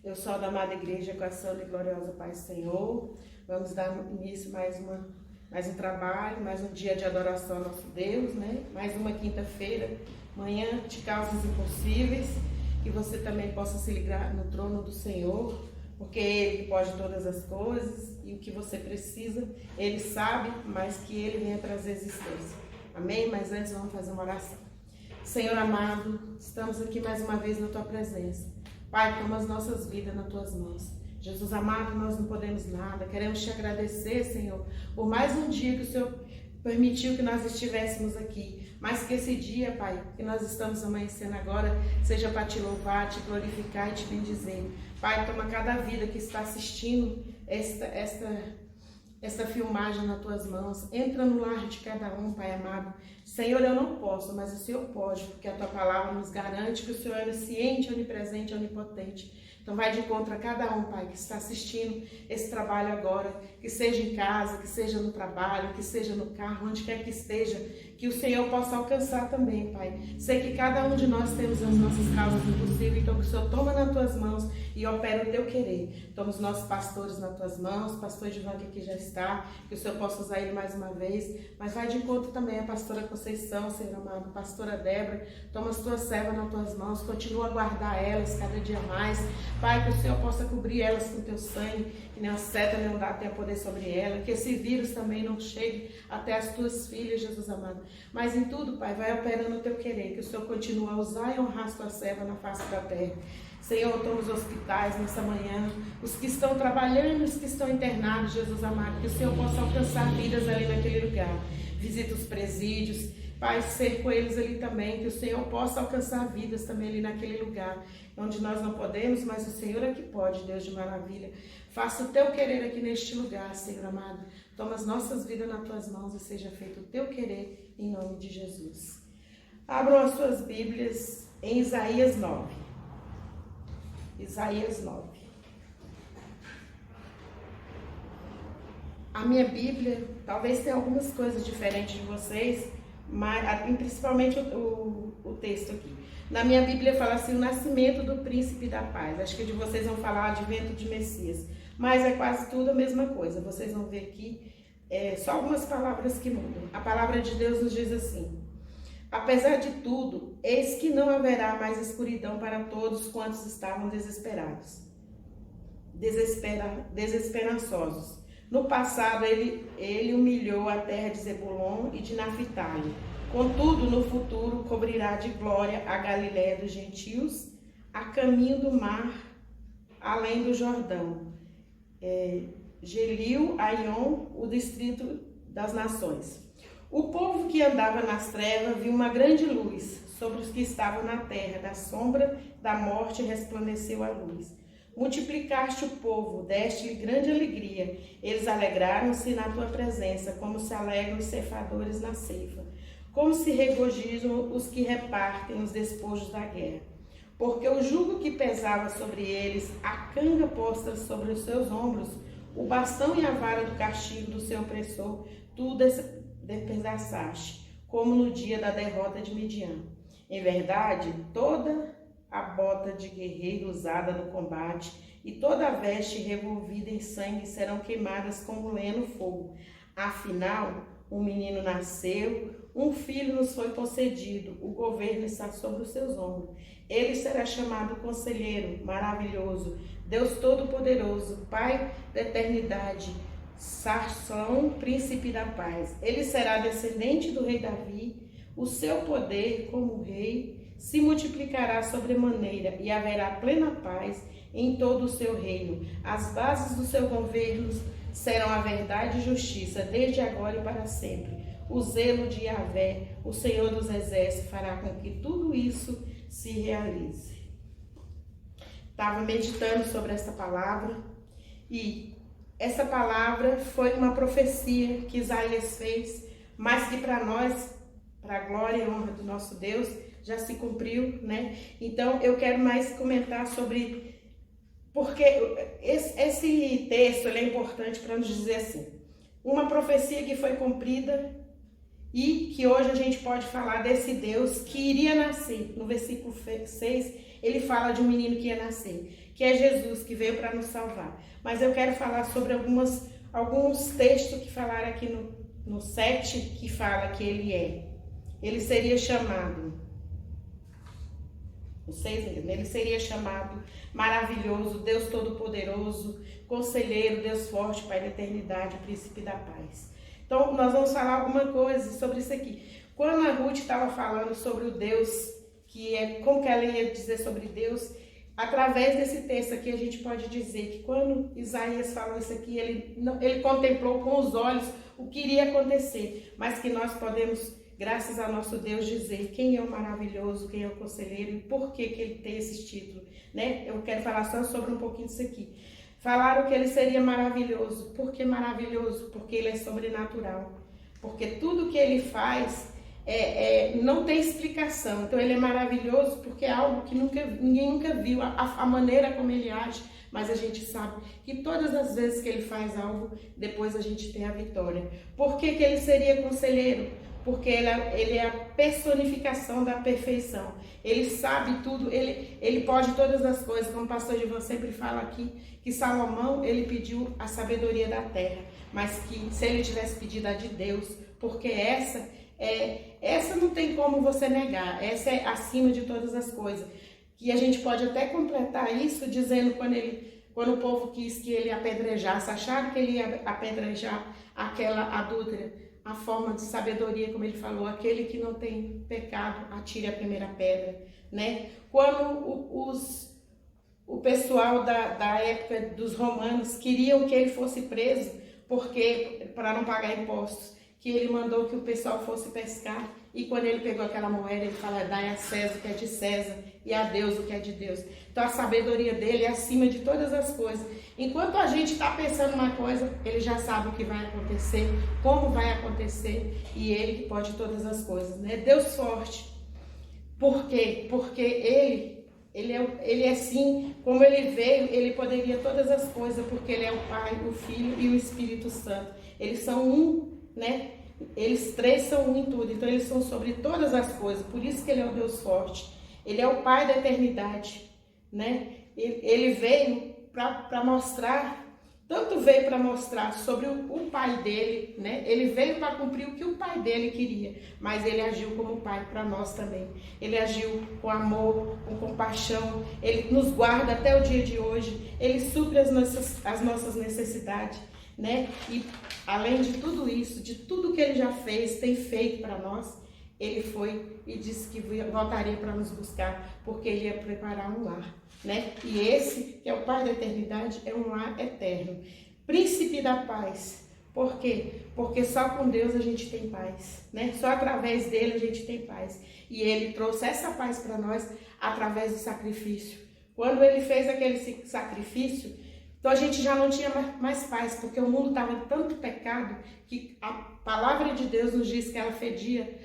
Eu sou a da amada igreja com a Santa e Gloriosa Paz do Senhor. Vamos dar início mais um trabalho, mais um dia de adoração ao nosso Deus, né? Mais uma quinta-feira, manhã de causas impossíveis, que você também possa se ligar no trono do Senhor, porque é Ele que pode todas as coisas e o que você precisa, Ele sabe, mas que Ele venha trazer existência. Amém? Mas antes vamos fazer uma oração. Senhor amado, estamos aqui mais uma vez na Tua presença. Pai, toma as nossas vidas nas Tuas mãos. Jesus amado, nós não podemos nada. Queremos Te agradecer, Senhor, por mais um dia que o Senhor permitiu que nós estivéssemos aqui. Mas que esse dia, Pai, que nós estamos amanhecendo agora, seja para Te louvar, Te glorificar e Te bendizer. Pai, toma cada vida que está assistindo esta filmagem nas Tuas mãos. Entra no lar de cada um, Pai amado. Senhor, eu não posso, mas o Senhor pode, porque a Tua palavra nos garante que o Senhor é onisciente, onipresente, onipotente. Então vai de encontro a cada um, Pai, que está assistindo esse trabalho agora, que seja em casa, que seja no trabalho, que seja no carro, onde quer que esteja, que o Senhor possa alcançar também, Pai. Sei que cada um de nós temos as nossas causas impossíveis, então que o Senhor toma nas Tuas mãos e opera o Teu querer. Toma os nossos pastores nas Tuas mãos, pastor Edivan que aqui já está, que o Senhor possa usar ele mais uma vez, mas vai de encontro também a pastora Conceição, Senhor amado, pastora Débora, toma as Tuas servas nas Tuas mãos, continua a guardar elas cada dia mais. Pai, que o Senhor possa cobrir elas com Teu sangue, que nem a seta nem o dado tenha poder sobre ela, que esse vírus também não chegue até as Tuas filhas, Jesus amado. Mas em tudo, Pai, vai operando o Teu querer, que o Senhor continue a usar e honrar as Tuas servas na face da terra. Senhor, toma os hospitais nessa manhã, os que estão trabalhando, os que estão internados, Jesus amado, que o Senhor possa alcançar vidas ali naquele lugar. Visita os presídios, Pai, ser com eles ali também, que o Senhor possa alcançar vidas também ali naquele lugar, onde nós não podemos, mas o Senhor é que pode, Deus de maravilha. Faça o Teu querer aqui neste lugar, Senhor amado. Toma as nossas vidas nas Tuas mãos e seja feito o Teu querer, em nome de Jesus. Abram as suas Bíblias em Isaías 9. Isaías 9. A minha Bíblia, talvez tenha algumas coisas diferentes de vocês, mas principalmente o texto aqui. Na minha Bíblia fala assim, o nascimento do príncipe da paz. Acho que de vocês vão falar advento de Messias, mas é quase tudo a mesma coisa. Vocês vão ver aqui só algumas palavras que mudam. A palavra de Deus nos diz assim: apesar de tudo, eis que não haverá mais escuridão para todos quantos estavam desesperançosos. No passado, ele humilhou a terra de Zebulon e de Naphtali. Contudo, no futuro, cobrirá de glória a Galiléia dos gentios, a caminho do mar, além do Jordão. Gelil, Aion, o distrito das nações. O povo que andava nas trevas viu uma grande luz. Sobre os que estavam na terra, da sombra da morte resplandeceu a luz. Multiplicaste o povo, deste-lhe grande alegria. Eles alegraram-se na Tua presença, como se alegram os ceifadores na ceifa, como se regozijam os que repartem os despojos da guerra. Porque o jugo que pesava sobre eles, a canga posta sobre os seus ombros, o bastão e a vara do castigo do seu opressor, tu despedaçaste, como no dia da derrota de Midian. Em verdade, toda a bota de guerreiro usada no combate e toda a veste revolvida em sangue serão queimadas como lenha no fogo. Afinal, um menino nasceu, um filho nos foi concedido, o governo está sobre os seus ombros. Ele será chamado Conselheiro, Maravilhoso, Deus Todo-Poderoso, Pai da Eternidade, Sarsão, Príncipe da Paz. Ele será descendente do rei Davi, o seu poder como rei se multiplicará sobremaneira e haverá plena paz em todo o seu reino. As bases do seu governo serão a verdade e justiça, desde agora e para sempre. O zelo de Yahvé, o Senhor dos Exércitos, fará com que tudo isso se realize. Estava meditando sobre essa palavra e essa palavra foi uma profecia que Isaías fez, mas que para nós, para a glória e honra do nosso Deus, já se cumpriu, né? Então eu quero mais comentar sobre, porque esse texto ele é importante para nos dizer assim, uma profecia que foi cumprida e que hoje a gente pode falar desse Deus que iria nascer. No versículo 6, ele fala de um menino que ia nascer, que é Jesus, que veio para nos salvar. Mas eu quero falar sobre alguns textos que falaram aqui no 7, que fala que ele seria chamado, ele seria chamado maravilhoso, Deus Todo-Poderoso, Conselheiro, Deus Forte, Pai da Eternidade, Príncipe da Paz. Então, nós vamos falar alguma coisa sobre isso aqui. Quando a Ruth estava falando sobre o Deus, como que ela ia dizer sobre Deus, através desse texto aqui a gente pode dizer que quando Isaías falou isso aqui, ele contemplou com os olhos o que iria acontecer, mas que nós podemos, graças a nosso Deus, dizer quem é o maravilhoso, quem é o conselheiro e por que ele tem esse título, né? Eu quero falar só sobre um pouquinho disso aqui. Falaram que ele seria maravilhoso. Por que maravilhoso? Porque ele é sobrenatural. Porque tudo que ele faz não tem explicação. Então ele é maravilhoso porque é algo que ninguém nunca viu, a maneira como ele age. Mas a gente sabe que todas as vezes que ele faz algo, depois a gente tem a vitória. Por que ele seria conselheiro? Porque ele é a personificação da perfeição. Ele sabe tudo, ele pode todas as coisas. Como o pastor Ivan sempre fala aqui, que Salomão, ele pediu a sabedoria da terra, mas que se ele tivesse pedido a de Deus, porque essa não tem como você negar, essa é acima de todas as coisas. E a gente pode até completar isso dizendo quando o povo quis que ele apedrejasse, acharam que ele ia apedrejar aquela adúltera, a forma de sabedoria, como ele falou, aquele que não tem pecado, atire a primeira pedra, né? Quando o pessoal da época dos romanos queriam que ele fosse preso, porque para não pagar impostos, que ele mandou que o pessoal fosse pescar, e quando ele pegou aquela moeda, ele fala, dai a César o que é de César, e a Deus o que é de Deus. Então a sabedoria dele é acima de todas as coisas. Enquanto a gente está pensando uma coisa, ele já sabe o que vai acontecer, como vai acontecer, e ele que pode todas as coisas, né? Deus forte. Por quê? Porque ele é assim, como ele veio, ele poderia todas as coisas, porque ele é o Pai, o Filho e o Espírito Santo. Eles são um, né? Eles três são um em tudo, então eles são sobre todas as coisas, por isso que ele é o Deus forte. Ele é o Pai da eternidade, né? Ele veio para mostrar, tanto veio para mostrar sobre o Pai dele, né? Ele veio para cumprir o que o Pai dele queria, mas ele agiu como Pai para nós também. Ele agiu com amor, com compaixão, ele nos guarda até o dia de hoje, ele supre as nossas necessidades, né? E além de tudo isso, de tudo que ele já fez, tem feito para nós, ele foi e disse que voltaria para nos buscar, porque ele ia preparar um lar, né? E esse, que é o Pai da eternidade, é um lar eterno. Príncipe da paz. Por quê? Porque só com Deus a gente tem paz, né? Só através dele a gente tem paz. E ele trouxe essa paz para nós através do sacrifício. Quando ele fez aquele sacrifício, então a gente já não tinha mais paz, porque o mundo estava em tanto pecado que a palavra de Deus nos diz que ela fedia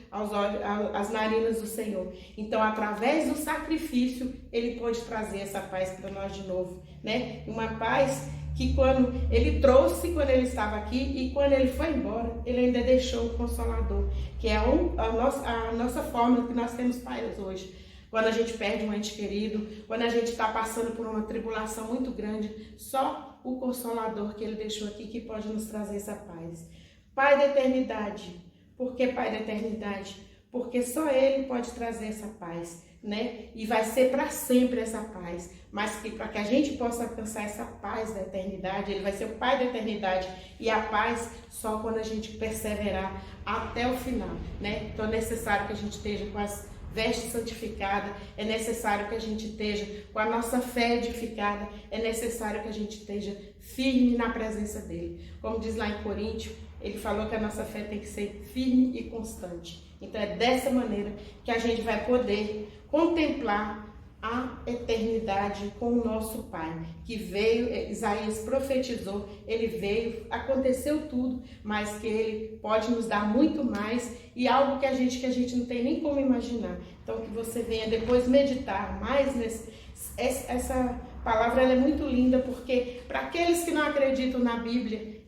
às narinas do Senhor. Então, através do sacrifício, ele pôde trazer essa paz para nós de novo, né? Uma paz que quando ele trouxe, quando ele estava aqui, e quando ele foi embora, ele ainda deixou o Consolador, que é a nossa forma que nós temos paz hoje. Quando a gente perde um ente querido, quando a gente está passando por uma tribulação muito grande, só o Consolador que ele deixou aqui que pode nos trazer essa paz. Pai da eternidade. Por que Pai da eternidade? Porque só ele pode trazer essa paz, né? E vai ser para sempre essa paz. Mas que para que a gente possa alcançar essa paz da eternidade, ele vai ser o Pai da eternidade. E a paz só quando a gente perseverar até o final, né? Então é necessário que a gente esteja com as vestes santificadas, é necessário que a gente esteja com a nossa fé edificada, é necessário que a gente esteja firme na presença dele. Como diz lá em Coríntios, ele falou que a nossa fé tem que ser firme e constante. Então é dessa maneira que a gente vai poder contemplar a eternidade com o nosso Pai, que veio, Isaías profetizou, ele veio, aconteceu tudo, mas que ele pode nos dar muito mais e algo que a gente não tem nem como imaginar. Então que você venha depois meditar mais essa palavra, ela é muito linda, porque para aqueles que não acreditam na Bíblia,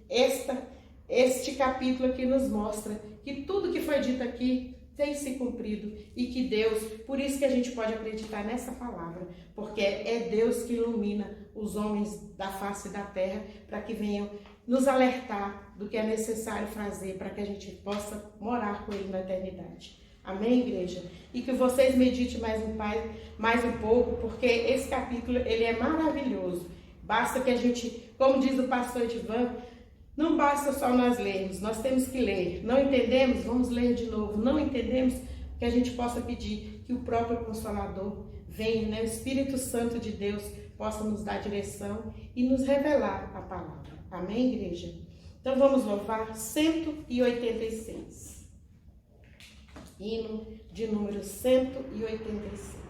este capítulo aqui nos mostra que tudo que foi dito aqui tem se cumprido e que Deus, por isso que a gente pode acreditar nessa palavra, porque é Deus que ilumina os homens da face da terra para que venham nos alertar do que é necessário fazer para que a gente possa morar com Ele na eternidade. Amém, igreja? E que vocês meditem mais um pouco, porque esse capítulo ele é maravilhoso. Basta que a gente, como diz o pastor Edivan, não basta só nós lermos, nós temos que ler. Não entendemos? Vamos ler de novo. Não entendemos? Que a gente possa pedir que o próprio Consolador venha, né? O Espírito Santo de Deus possa nos dar direção e nos revelar a palavra. Amém, igreja? Então vamos louvar 186. Hino de número 186.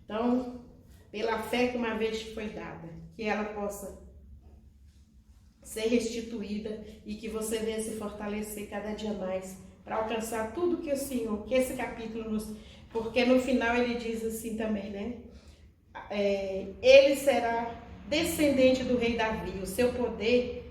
Então, pela fé que uma vez te foi dada, que ela possa ser restituída e que você venha se fortalecer cada dia mais para alcançar tudo que o Senhor, que esse capítulo nos... Porque no final ele diz assim também, né? Ele será descendente do rei Davi, o seu poder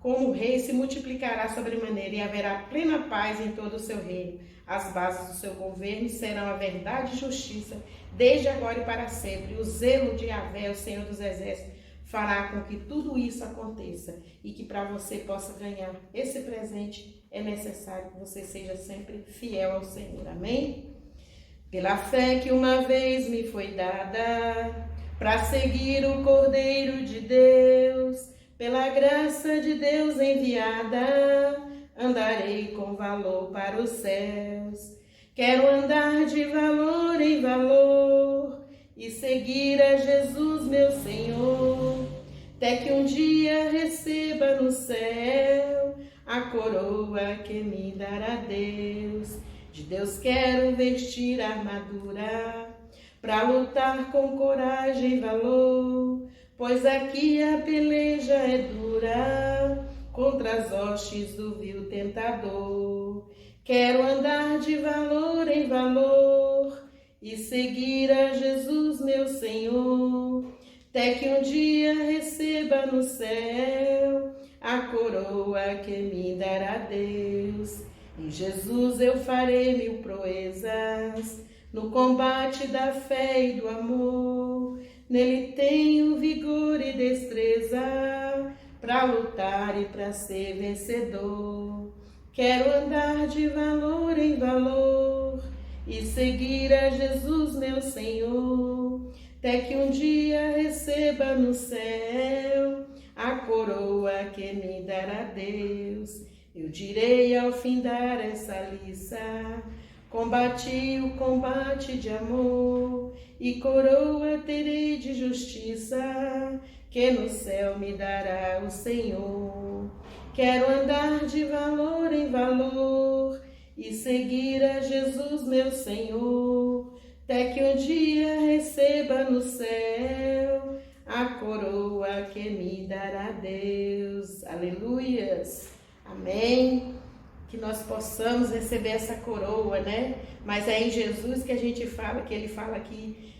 como rei se multiplicará sobremaneira e haverá plena paz em todo o seu reino. As bases do seu governo serão a verdade e justiça, desde agora e para sempre. O zelo de Yahvé, o Senhor dos Exércitos, fará com que tudo isso aconteça e que para você possa ganhar esse presente é necessário que você seja sempre fiel ao Senhor. Amém? Pela fé que uma vez me foi dada, para seguir o Cordeiro de Deus, pela graça de Deus enviada, andarei com valor para os céus. Quero andar de valor em valor e seguir a Jesus, meu Senhor, até que um dia receba no céu a coroa que me dará Deus. De Deus quero vestir a armadura para lutar com coragem e valor, pois aqui a peleja é dura contra as hostes do vil tentador. Quero andar de valor em valor e seguir a Jesus, meu Senhor, até que um dia receba no céu a coroa que me dará Deus. Em Jesus eu farei mil proezas, no combate da fé e do amor. Nele tenho vigor e destreza para lutar e para ser vencedor. Quero andar de valor em valor e seguir a Jesus, meu Senhor, até que um dia receba no céu a coroa que me dará Deus. Eu direi ao findar essa liça, combati o combate de amor e coroa terei de justiça que no céu me dará o Senhor. Quero andar de valor em valor e seguir a Jesus, meu Senhor, até que um dia receba no céu a coroa que me dará Deus. Aleluias. Amém. Que nós possamos receber essa coroa, né? Mas é em Jesus que a gente fala, que ele fala que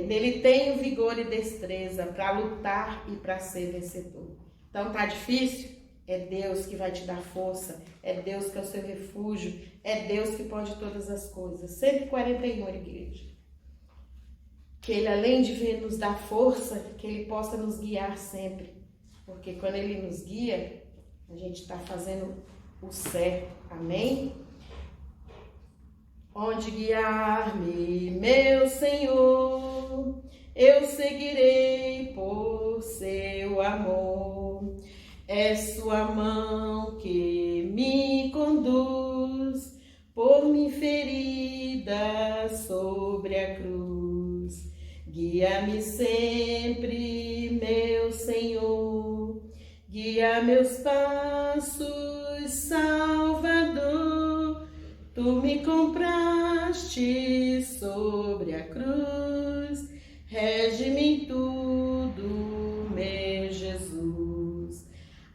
nele tem vigor e destreza para lutar e para ser vencedor. Então tá difícil? É Deus que vai te dar força, é Deus que é o seu refúgio, é Deus que pode todas as coisas. 141, igreja. Que ele, além de vir nos dar força, que ele possa nos guiar sempre. Porque quando ele nos guia, a gente está fazendo o certo. Amém? Onde guiar-me, meu Senhor, eu seguirei por seu amor. É sua mão que me conduz por mim ferida sobre a cruz. Guia-me sempre, meu Senhor, guia meus passos, Salvador. Tu me compraste sobre a cruz, rege-me em tudo, meu Jesus.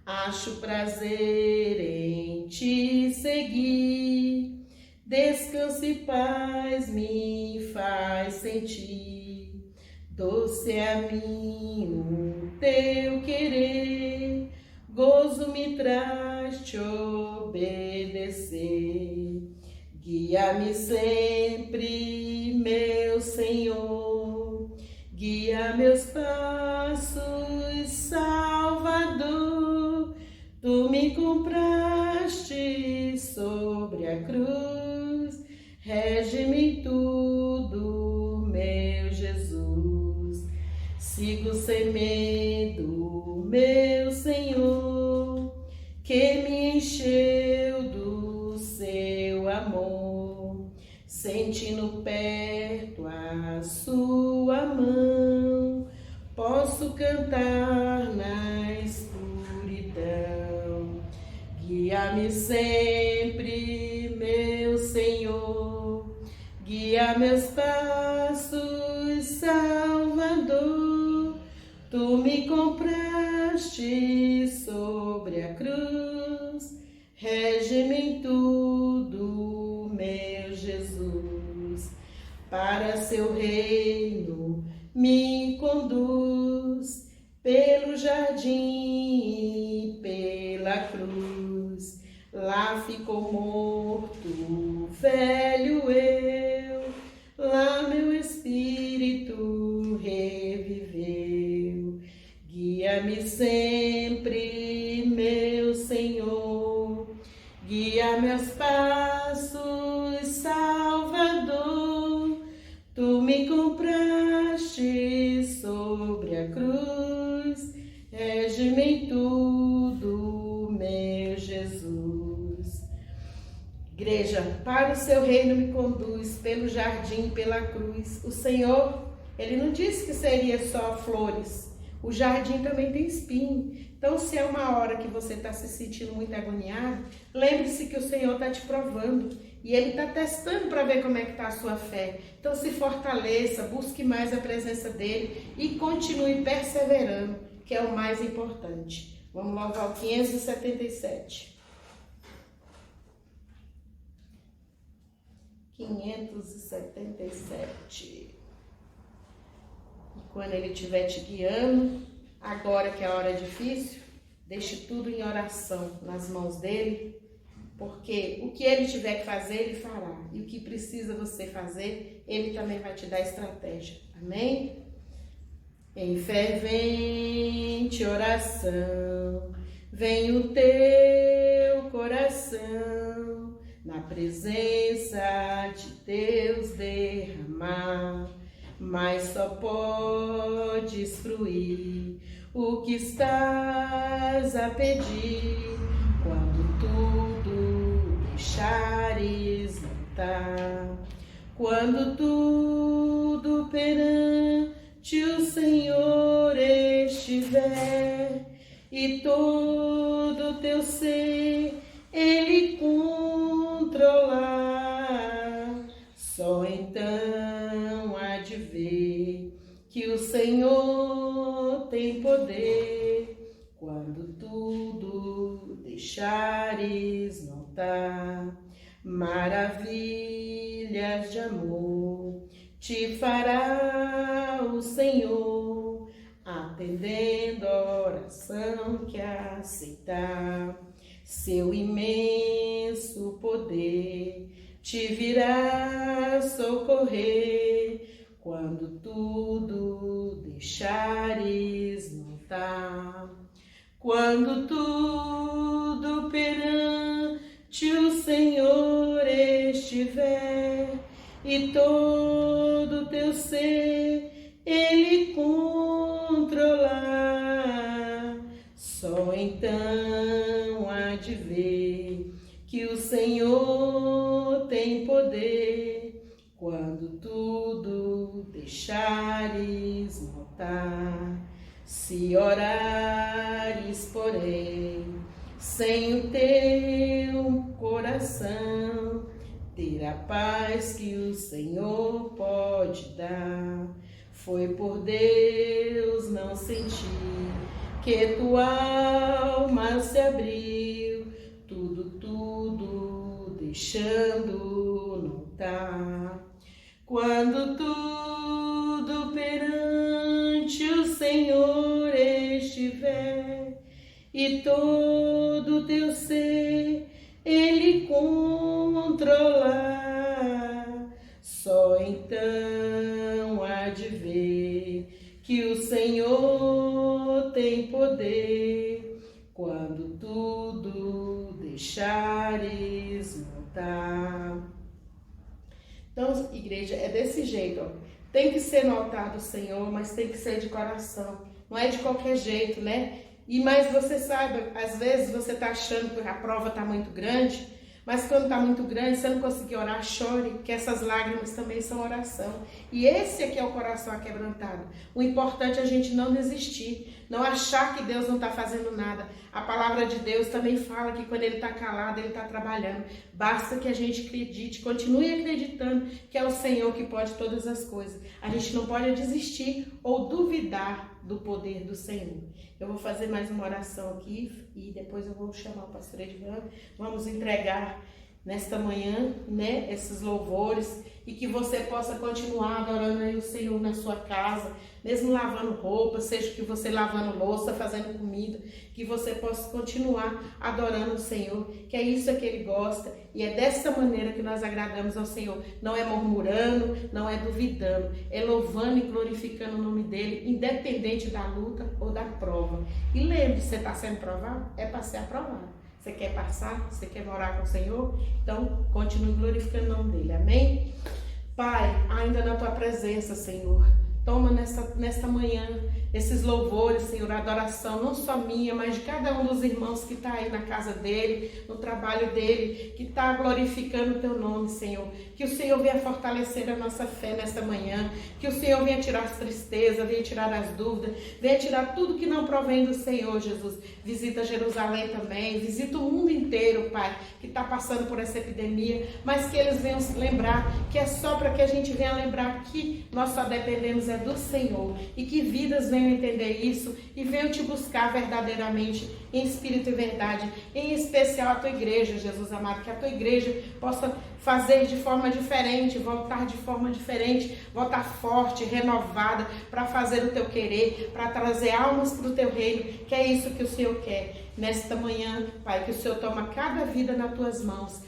Acho prazer em te seguir, descanso e paz me faz sentir. Doce é a mim o teu querer, gozo me traz mas te obedecer. Guia-me sempre, meu Senhor, guia meus passos, Salvador. Tu me compraste sobre a cruz, rege-me em tudo, meu Jesus. Sigo sem medo, meu Senhor, que me encheu do seu amor, sentindo perto a sua mão, posso cantar na escuridão. Guia-me sempre, meu Senhor, guia meus passos, Salvador. Tu me compraste sobre a cruz, rege-me em tudo, meu Jesus. Para seu reino me conduz, pelo jardim e pela cruz. Lá ficou morto, velho eu, lá meu espírito reviveu. Guia-me sempre, meu Senhor, guia meus passos, Salvador. Tu me compraste sobre a cruz, rege-me em tudo, meu Jesus. Igreja, para o seu reino me conduz, pelo jardim, pela cruz. O Senhor, Ele não disse que seria só flores. O jardim também tem espinho. Então, se é uma hora que você está se sentindo muito agoniado, lembre-se que o Senhor está te provando. E Ele está testando para ver como é que está a sua fé. Então, se fortaleça, busque mais a presença dEle e continue perseverando, que é o mais importante. Vamos logo ao 577. 577. E quando Ele estiver te guiando, agora que é a hora difícil, deixe tudo em oração nas mãos dEle, porque o que Ele tiver que fazer, Ele fará. E o que precisa você fazer, Ele também vai te dar estratégia. Amém? Em fervente oração, vem o teu coração, na presença de Deus derramar, mas só podes fruir o que estás a pedir, quando tudo deixares notar, quando tudo perante o Senhor estiver, e todo o teu ser Ele controlar, só então há de ver que o Senhor tem poder, quando tudo deixares notar. Maravilhas de amor te fará o Senhor, atendendo a oração que aceitar. Seu imenso poder te virá socorrer, quando tudo deixares notar. Quando tudo perante o Senhor estiver, e todo o teu ser Ele controlar, só então há de ver que o Senhor tem poder, quando tudo deixares notar. Se orares, porém, sem o teu coração, ter a paz que o Senhor pode dar. Foi por Deus não sentir que tua alma se abriu, tudo deixando notar. Quando tudo perante o Senhor estiver, e todo o teu ser Ele controlar. Só então há de ver que o Senhor tem poder quando tudo deixares montar. Então, igreja, é desse jeito, ó. Tem que ser notado o Senhor, mas tem que ser de coração. Não é de qualquer jeito, né? Mas você sabe, às vezes você está achando que a prova está muito grande, mas quando está muito grande, você não conseguir orar, chore, que essas lágrimas também são oração. E esse aqui é o coração aquebrantado. O importante é a gente não desistir, não achar que Deus não está fazendo nada. A palavra de Deus também fala que quando Ele está calado, Ele está trabalhando. Basta que a gente acredite, continue acreditando que é o Senhor que pode todas as coisas. A gente não pode desistir ou duvidar do poder do Senhor. Eu vou fazer mais uma oração aqui e depois eu vou chamar o pastor Edvan. Vamos entregar nesta manhã, né, esses louvores e que você possa continuar adorando aí o Senhor na sua casa, mesmo lavando roupa, seja que você lavando louça, fazendo comida, que você possa continuar adorando o Senhor, que é isso que Ele gosta e é dessa maneira que nós agradamos ao Senhor. Não é murmurando, não é duvidando, é louvando e glorificando o nome dEle, independente da luta ou da prova. E lembre, você está sendo provado? É para ser aprovado. Você quer passar? Você quer morar com o Senhor? Então, continue glorificando o nome dEle. Amém? Pai, ainda na Tua presença, Senhor, toma nesta manhã esses louvores, Senhor, a adoração, não só minha, mas de cada um dos irmãos que está aí na casa dele, no trabalho dele, que está glorificando o Teu nome, Senhor. Que o Senhor venha fortalecer a nossa fé nesta manhã, que o Senhor venha tirar as tristezas, venha tirar as dúvidas, venha tirar tudo que não provém do Senhor, Jesus. Visita Jerusalém também, visita o mundo inteiro, Pai, que está passando por essa epidemia, mas que eles venham se lembrar que é só para que a gente venha lembrar que nós só dependemos do Senhor e que vidas venham entender isso e venham te buscar verdadeiramente em espírito e verdade, em especial a tua igreja, Jesus amado, que a tua igreja possa fazer de forma diferente, voltar de forma diferente, voltar forte, renovada, para fazer o teu querer, para trazer almas para o teu reino, que é isso que o Senhor quer. Nesta manhã, Pai, que o Senhor toma cada vida nas tuas mãos,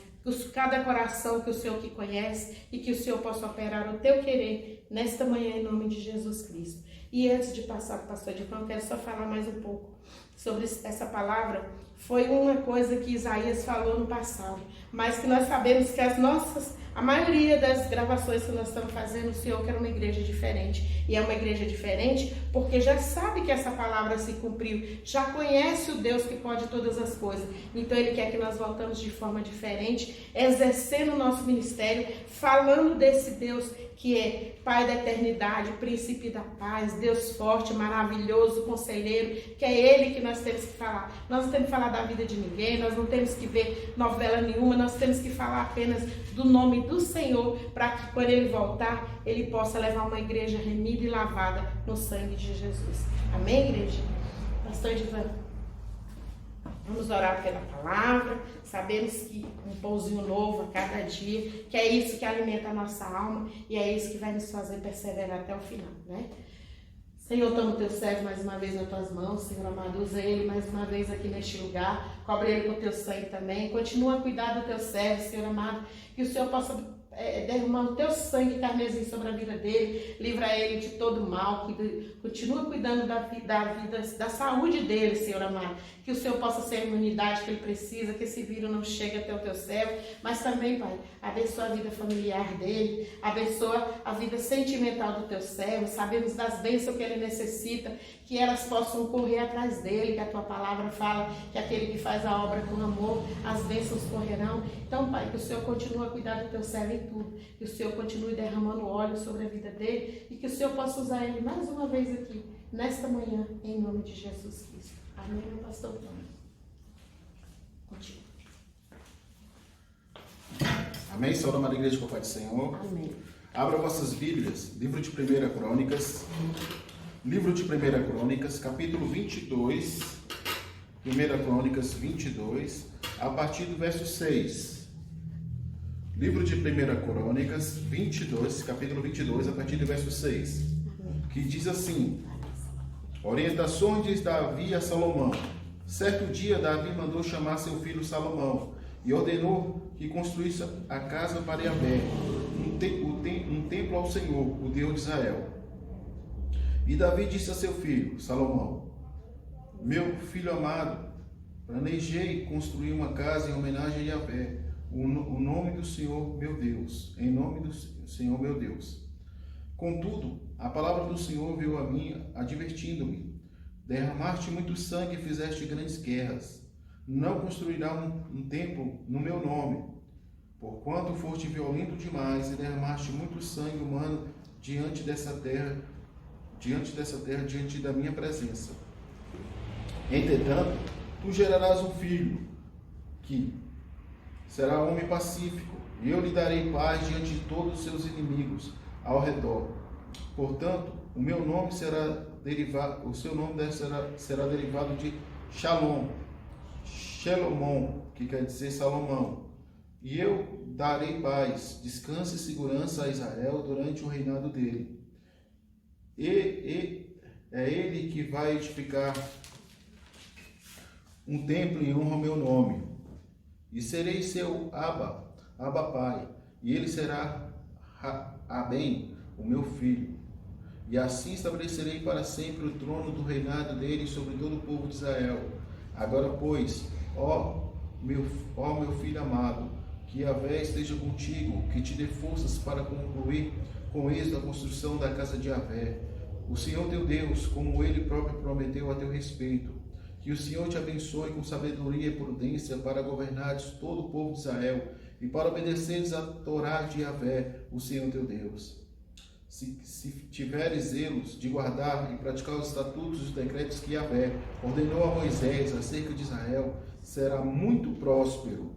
cada coração que o Senhor que conhece e que o Senhor possa operar o teu querer nesta manhã em nome de Jesus Cristo. E antes de passar para o pastor Edvan, eu quero só falar mais um pouco sobre essa palavra. Foi uma coisa que Isaías falou no passado, mas que nós sabemos que a maioria das gravações que nós estamos fazendo, o Senhor quer uma igreja diferente. E é uma igreja diferente porque já sabe que essa palavra se cumpriu, já conhece o Deus que pode todas as coisas. Então Ele quer que nós voltamos de forma diferente, exercendo o nosso ministério, falando desse Deus que é Pai da eternidade, Príncipe da paz, Deus forte, maravilhoso, conselheiro, que é Ele que nós temos que falar. Nós não temos que falar da vida de ninguém, nós não temos que ver novela nenhuma, nós temos que falar apenas do nome do Senhor, para que quando Ele voltar, Ele possa levar uma igreja remida e lavada no sangue de Jesus. Amém, igreja? Pastor Edvan, vamos orar pela palavra. Sabemos que um pãozinho novo a cada dia, que é isso que alimenta a nossa alma e é isso que vai nos fazer perseverar até o final, né? Senhor, toma o teu servo mais uma vez nas tuas mãos, Senhor amado, usa ele mais uma vez aqui neste lugar, cobre ele com o teu sangue também, continua a cuidar do teu servo, Senhor amado, que o Senhor possa derramar o teu sangue carmesim sobre a vida dele, livra ele de todo mal, continua cuidando da vida, da saúde dele, Senhor amado, que o Senhor possa ser a imunidade que ele precisa, que esse vírus não chegue até o teu servo, mas também, Pai, abençoa a vida familiar dele, abençoa a vida sentimental do teu servo, sabemos das bênçãos que ele necessita, que elas possam correr atrás dele, que a tua palavra fala que aquele que faz a obra com amor, as bênçãos correrão. Então, Pai, que o Senhor continue a cuidar do teu servo em tudo, que o Senhor continue derramando óleo sobre a vida dele e que o Senhor possa usar ele mais uma vez aqui, nesta manhã, em nome de Jesus Cristo. Amém, meu pastor Antônio. Continua. Amém, saúde amada igreja com a paz do Senhor. Amém. Abra vossas Bíblias, livro de 1 Crônicas, capítulo 22, 1 Crônicas 22, a partir do verso 6. Livro de 1 Crônicas 22, capítulo 22, a partir do verso 6, que diz assim: Orientações de Davi a Salomão. Certo dia, Davi mandou chamar seu filho Salomão e ordenou que construísse a casa para Yahvé, um templo ao Senhor, o Deus de Israel. E Davi disse a seu filho Salomão: meu filho amado, planejei construir uma casa em homenagem a Yahvé, o nome do Senhor meu Deus, em nome do Senhor meu Deus. Contudo, a palavra do Senhor veio a mim, advertindo-me: derramaste muito sangue e fizeste grandes guerras. Não construirá um templo no meu nome, porquanto foste violento demais e derramaste muito sangue humano diante dessa terra, diante da minha presença. Entretanto, tu gerarás um filho, que será homem pacífico, e eu lhe darei paz diante de todos os seus inimigos ao redor. Portanto, o meu nome será derivado, o seu nome será derivado de Shalom, que quer dizer Salomão. E eu darei paz, descanso e segurança a Israel durante o reinado dele. E é ele que vai edificar um templo em honra ao meu nome. E serei seu Abba Pai, e ele será Abem, o meu filho. E assim estabelecerei para sempre o trono do reinado dele sobre todo o povo de Israel. Agora, pois, ó meu filho amado, que Yahvé esteja contigo, que te dê forças para concluir com êxito a construção da casa de Yahvé, o Senhor teu Deus, como ele próprio prometeu a teu respeito. Que o Senhor te abençoe com sabedoria e prudência para governares todo o povo de Israel e para obedeceres a Torá de Yahvé, o Senhor teu Deus. Se tiveres zelos de guardar e praticar os estatutos e os decretos que Yahvé ordenou a Moisés acerca de Israel, será muito próspero.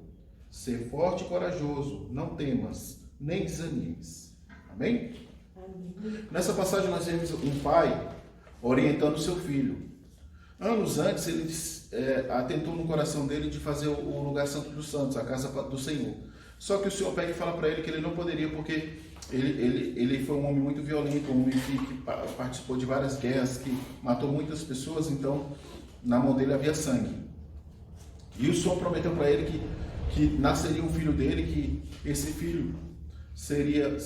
Ser forte e corajoso, não temas, nem desanimes. Amém? Amém. Nessa passagem nós vemos um pai orientando seu filho. Anos antes ele atentou no coração dele de fazer o lugar santo dos santos, a casa do Senhor. Só que o Senhor pega e fala para ele que ele não poderia, porque ele foi um homem muito violento, um homem que participou de várias guerras, que matou muitas pessoas, então na mão dele havia sangue. E o Senhor prometeu para ele que nasceria um filho dele, que esse filho seria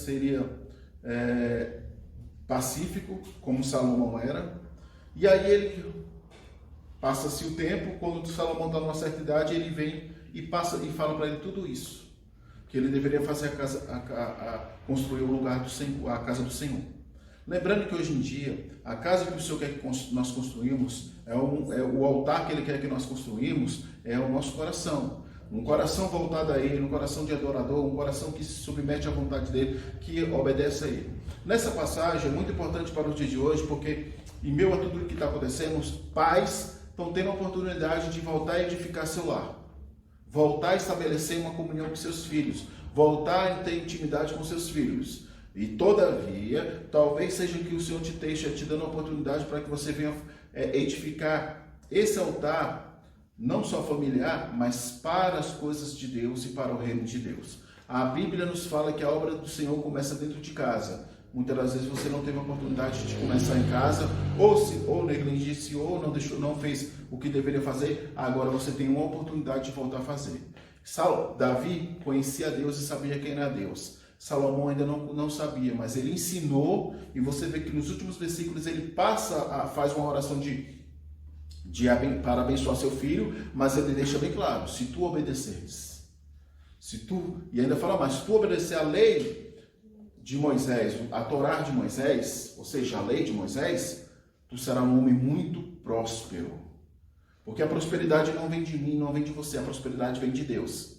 pacífico, como Salomão era. E aí ele passa-se o tempo, quando Salomão está numa certa idade, ele vem e fala para ele tudo isso, que ele deveria fazer construir o lugar do Senhor, a casa do Senhor. Lembrando que hoje em dia, a casa que o Senhor quer que nós construímos, o altar que Ele quer que nós construímos, é o nosso coração. Um coração voltado a Ele, um coração de adorador, um coração que se submete à vontade dEle, que obedece a Ele. Nessa passagem é muito importante para o dia de hoje, porque em meio a tudo o que está acontecendo, os pais estão tendo a oportunidade de voltar a edificar seu lar, voltar a estabelecer uma comunhão com seus filhos, voltar a ter intimidade com seus filhos. E todavia, talvez seja que o Senhor te esteja te dando a oportunidade para que você venha edificar esse altar, não só familiar, mas para as coisas de Deus e para o reino de Deus. A Bíblia nos fala que a obra do Senhor começa dentro de casa. Muitas das vezes você não teve a oportunidade de começar em casa, ou negligenciou, não fez o que deveria fazer, agora você tem uma oportunidade de voltar a fazer. Davi conhecia Deus e sabia quem era Deus. Salomão ainda não sabia, mas ele ensinou, e você vê que nos últimos versículos ele faz uma oração para abençoar seu filho, mas ele deixa bem claro: se tu obedeceres, e ainda fala mais, se tu obedecer a lei de Moisés, a Torá de Moisés, ou seja, a lei de Moisés, tu serás um homem muito próspero. Porque a prosperidade não vem de mim, não vem de você, a prosperidade vem de Deus.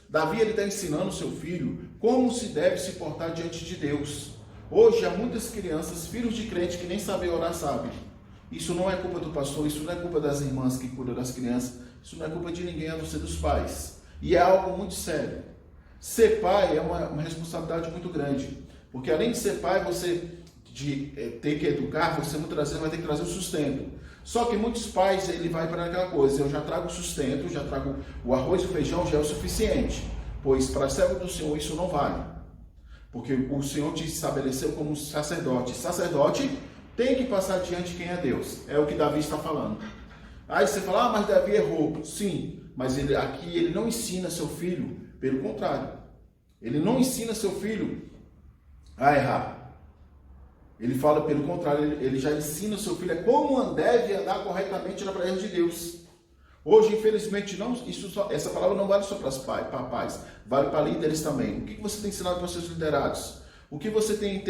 Davi está ensinando seu filho como se deve se portar diante de Deus. Hoje há muitas crianças, filhos de crente, que nem sabem orar, sabem. Isso não é culpa do pastor, isso não é culpa das irmãs que cuidam das crianças, isso não é culpa de ninguém, a não ser dos pais. E é algo muito sério. Ser pai é uma responsabilidade muito grande. Porque além de ser pai, ter que educar, você muitas vezes vai ter que trazer o sustento. Só que muitos pais, ele vai para aquela coisa: eu já trago o sustento, já trago o arroz e o feijão, já é o suficiente. Pois para servo do Senhor isso não vale. Porque o Senhor te estabeleceu como sacerdote. Sacerdote tem que passar diante de quem é Deus. É o que Davi está falando. Aí você fala, mas Davi errou. Sim, mas aqui ele não ensina seu filho, pelo contrário. Ele não ensina seu filho a errar. Ele fala pelo contrário, ele já ensina seu filho como deve andar corretamente na presença de Deus. Hoje, infelizmente, essa palavra não vale só para os papais, vale para líderes também. O que você tem ensinado para os seus liderados? O que você tem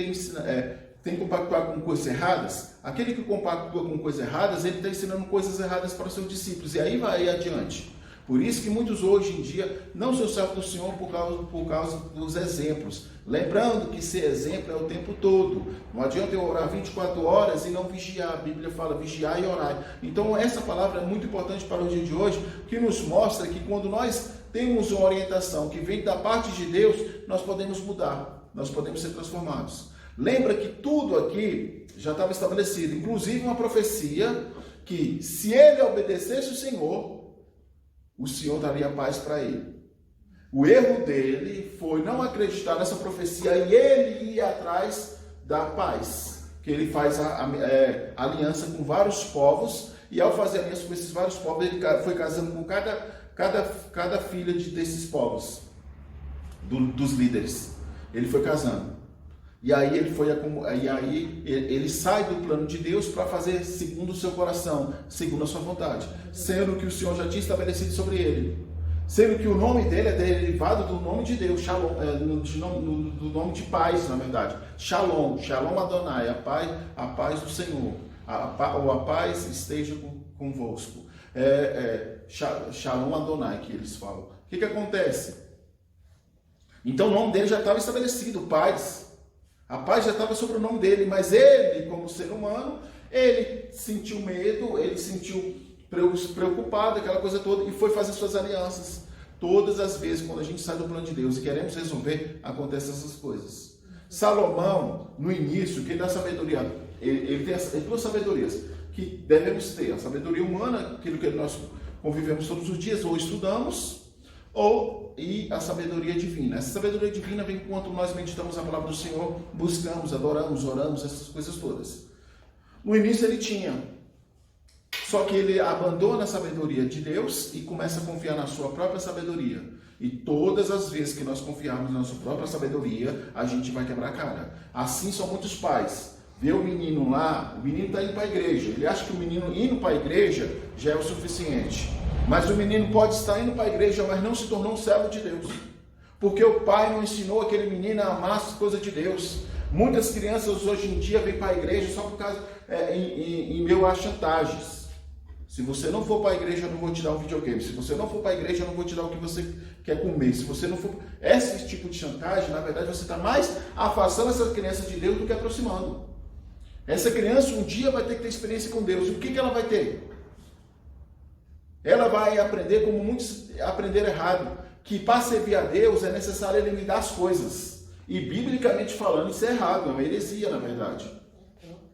compactuado com coisas erradas? Aquele que compactua com coisas erradas, ele está ensinando coisas erradas para os seus discípulos, e aí vai adiante. Por isso que muitos hoje em dia não são servos do Senhor por causa dos exemplos. Lembrando que ser exemplo é o tempo todo. Não adianta eu orar 24 horas e não vigiar. A Bíblia fala vigiar e orar. Então essa palavra é muito importante para o dia de hoje, que nos mostra que quando nós temos uma orientação que vem da parte de Deus, nós podemos mudar, nós podemos ser transformados. Lembra que tudo aqui já estava estabelecido, inclusive uma profecia que se ele obedecesse o Senhor daria paz para ele. O erro dele foi não acreditar nessa profecia e ele ia atrás da paz. Que ele faz aliança com vários povos e ao fazer aliança com esses vários povos, ele foi casando com cada filha desses povos, dos líderes. Ele foi casando. E aí ele sai do plano de Deus para fazer segundo o seu coração, segundo a sua vontade, sendo que o Senhor já tinha estabelecido sobre ele, sendo que o nome dele é derivado do nome de Deus, Shalom, do nome de paz, na verdade, Shalom Adonai, a paz do Senhor, a paz esteja convosco, Shalom Adonai que eles falam. O que acontece? Então o nome dele já estava estabelecido, paz. A paz já estava sobre o nome dele, mas ele, como ser humano, ele sentiu medo, ele sentiu preocupado, aquela coisa toda, e foi fazer suas alianças. Todas as vezes, quando a gente sai do plano de Deus e queremos resolver, acontecem essas coisas. Salomão, no início, que dá sabedoria, ele tem duas sabedorias que devemos ter. A sabedoria humana, aquilo que nós convivemos todos os dias, ou estudamos, e a sabedoria divina. Essa sabedoria divina vem enquanto nós meditamos a palavra do Senhor, buscamos, adoramos, oramos, essas coisas todas. No início ele tinha, só que ele abandona a sabedoria de Deus e começa a confiar na sua própria sabedoria. E todas as vezes que nós confiarmos na nossa própria sabedoria, a gente vai quebrar a cara. Assim são muitos pais. Vê o menino lá, o menino está indo para a igreja. Ele acha que o menino indo para a igreja já é o suficiente. Mas o menino pode estar indo para a igreja, mas não se tornou um servo de Deus. Porque o pai não ensinou aquele menino a amar as coisas de Deus. Muitas crianças hoje em dia vêm para a igreja só por causa, em meio a chantagens. Se você não for para a igreja, eu não vou te dar um videogame. Se você não for para a igreja, eu não vou te dar o que você quer comer. Se você não for... Esse tipo de chantagem, na verdade, você está mais afastando essa criança de Deus do que aproximando. Essa criança um dia vai ter que ter experiência com Deus. E o que ela vai ter? Ela vai aprender, como muitos aprenderam errado, que para servir a Deus é necessário ele me dar as coisas. E biblicamente falando, isso é errado, é uma heresia, na verdade.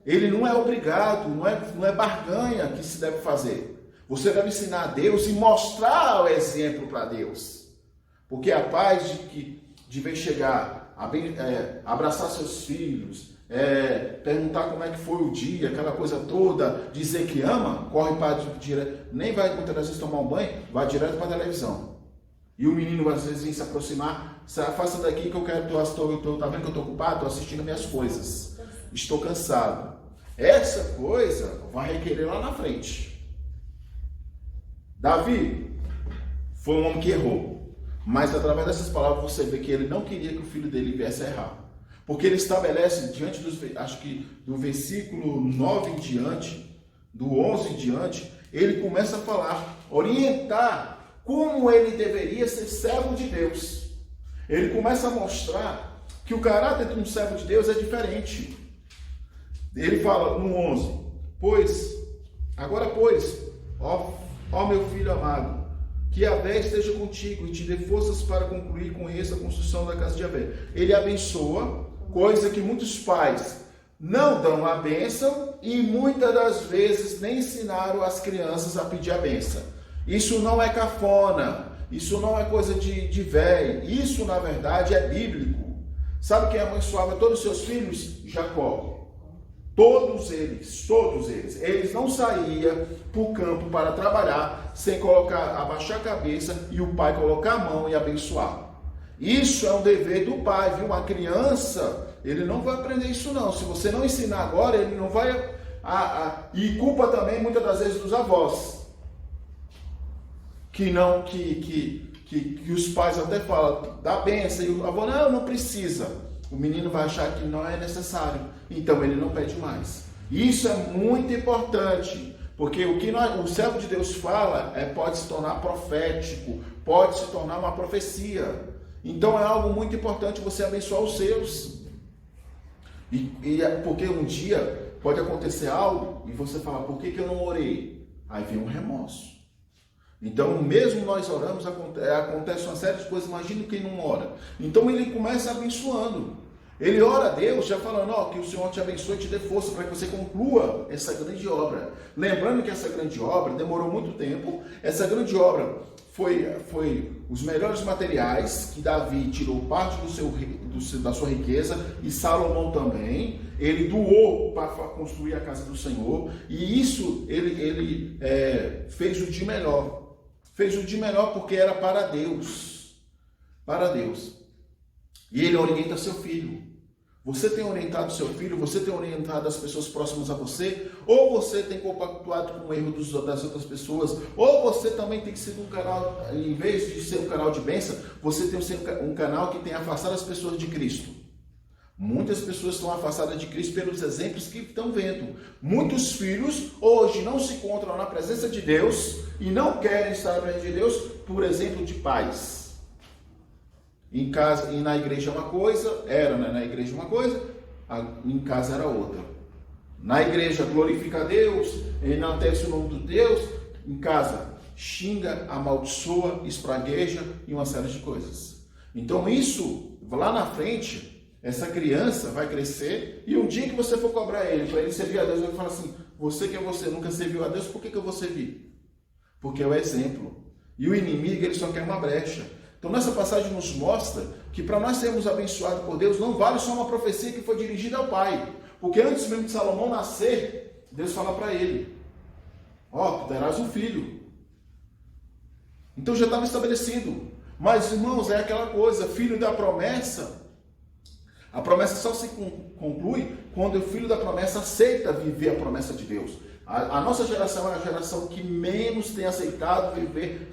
Ele não é obrigado, não é barganha que se deve fazer. Você deve ensinar a Deus e mostrar o exemplo para Deus. Porque a paz de ver chegar, abraçar seus filhos, perguntar como é que foi o dia, aquela coisa toda, dizer que ama, corre para direto, nem vai muitas vezes tomar um banho, vai direto para a televisão. E o menino às vezes vem se aproximar, se afasta daqui que eu quero, tá vendo que eu estou ocupado? Estou assistindo minhas coisas, estou cansado. Essa coisa vai requerer lá na frente. Davi foi um homem que errou, mas através dessas palavras você vê que ele não queria que o filho dele viesse a errar. Porque ele estabelece, diante do versículo 9 em diante, do 11 em diante, ele começa a falar, orientar como ele deveria ser servo de Deus. Ele começa a mostrar que o caráter de um servo de Deus é diferente. Ele fala no 11, agora pois, ó meu filho amado, que Yahvé esteja contigo e te dê forças para concluir com isso a construção da casa de Yahvé. Ele abençoa, coisa que muitos pais não dão a bênção e muitas das vezes nem ensinaram as crianças a pedir a bênção. Isso não é cafona, isso não é coisa de velho, isso na verdade é bíblico. Sabe quem abençoava todos os seus filhos? Jacó. Todos eles não saíam para o campo para trabalhar sem abaixar a cabeça e o pai colocar a mão e abençoar. Isso é um dever do pai, viu? Uma criança, ele não vai aprender isso não. Se você não ensinar agora, ele não vai... E culpa também muitas das vezes dos avós. Que os pais até falam, dá benção, e o avô, não precisa. O menino vai achar que não é necessário, então ele não pede mais. Isso é muito importante, porque o que o servo de Deus fala pode se tornar profético, pode se tornar uma profecia. Então é algo muito importante você abençoar os seus. Porque um dia pode acontecer algo e você fala, por que eu não orei? Aí vem um remorso. Então, mesmo nós oramos, acontece uma série de coisas, imagina quem não ora. Então ele começa abençoando. Ele ora a Deus, já falando, que o Senhor te abençoe e te dê força para que você conclua essa grande obra. Lembrando que essa grande obra demorou muito tempo. Essa grande obra foi os melhores materiais que Davi tirou parte da sua riqueza, e Salomão também. Ele doou para construir a casa do Senhor, e isso ele fez o de melhor. Fez o de melhor porque era para Deus. Para Deus. E ele orienta seu filho. Você tem orientado seu filho? Você tem orientado as pessoas próximas a você? Ou você tem compactuado com o erro das outras pessoas? Ou você também tem sido um canal, em vez de ser um canal de bênção, você tem sido um canal que tem afastado as pessoas de Cristo? Muitas pessoas estão afastadas de Cristo pelos exemplos que estão vendo. Muitos filhos hoje não se encontram na presença de Deus e não querem estar na presença de Deus, por exemplo, de pais. Em casa e na igreja é uma coisa, na igreja uma coisa, em casa era outra. Na igreja glorifica a Deus, enaltece o nome de Deus, em casa xinga, amaldiçoa, espragueja e uma série de coisas. Então isso, lá na frente, essa criança vai crescer e um dia que você for cobrar ele, para ele servir a Deus, ele vai falar assim, você que é você, nunca serviu a Deus, por que eu vou servir? Porque é o exemplo. E o inimigo, ele só quer uma brecha. Então, nessa passagem nos mostra que para nós sermos abençoados por Deus, não vale só uma profecia que foi dirigida ao pai. Porque antes mesmo de Salomão nascer, Deus fala para ele, tu terás um filho. Então já estava estabelecido. Mas, irmãos, é aquela coisa, filho da promessa, a promessa só se conclui quando o filho da promessa aceita viver a promessa de Deus. A nossa geração é a geração que menos tem aceitado viver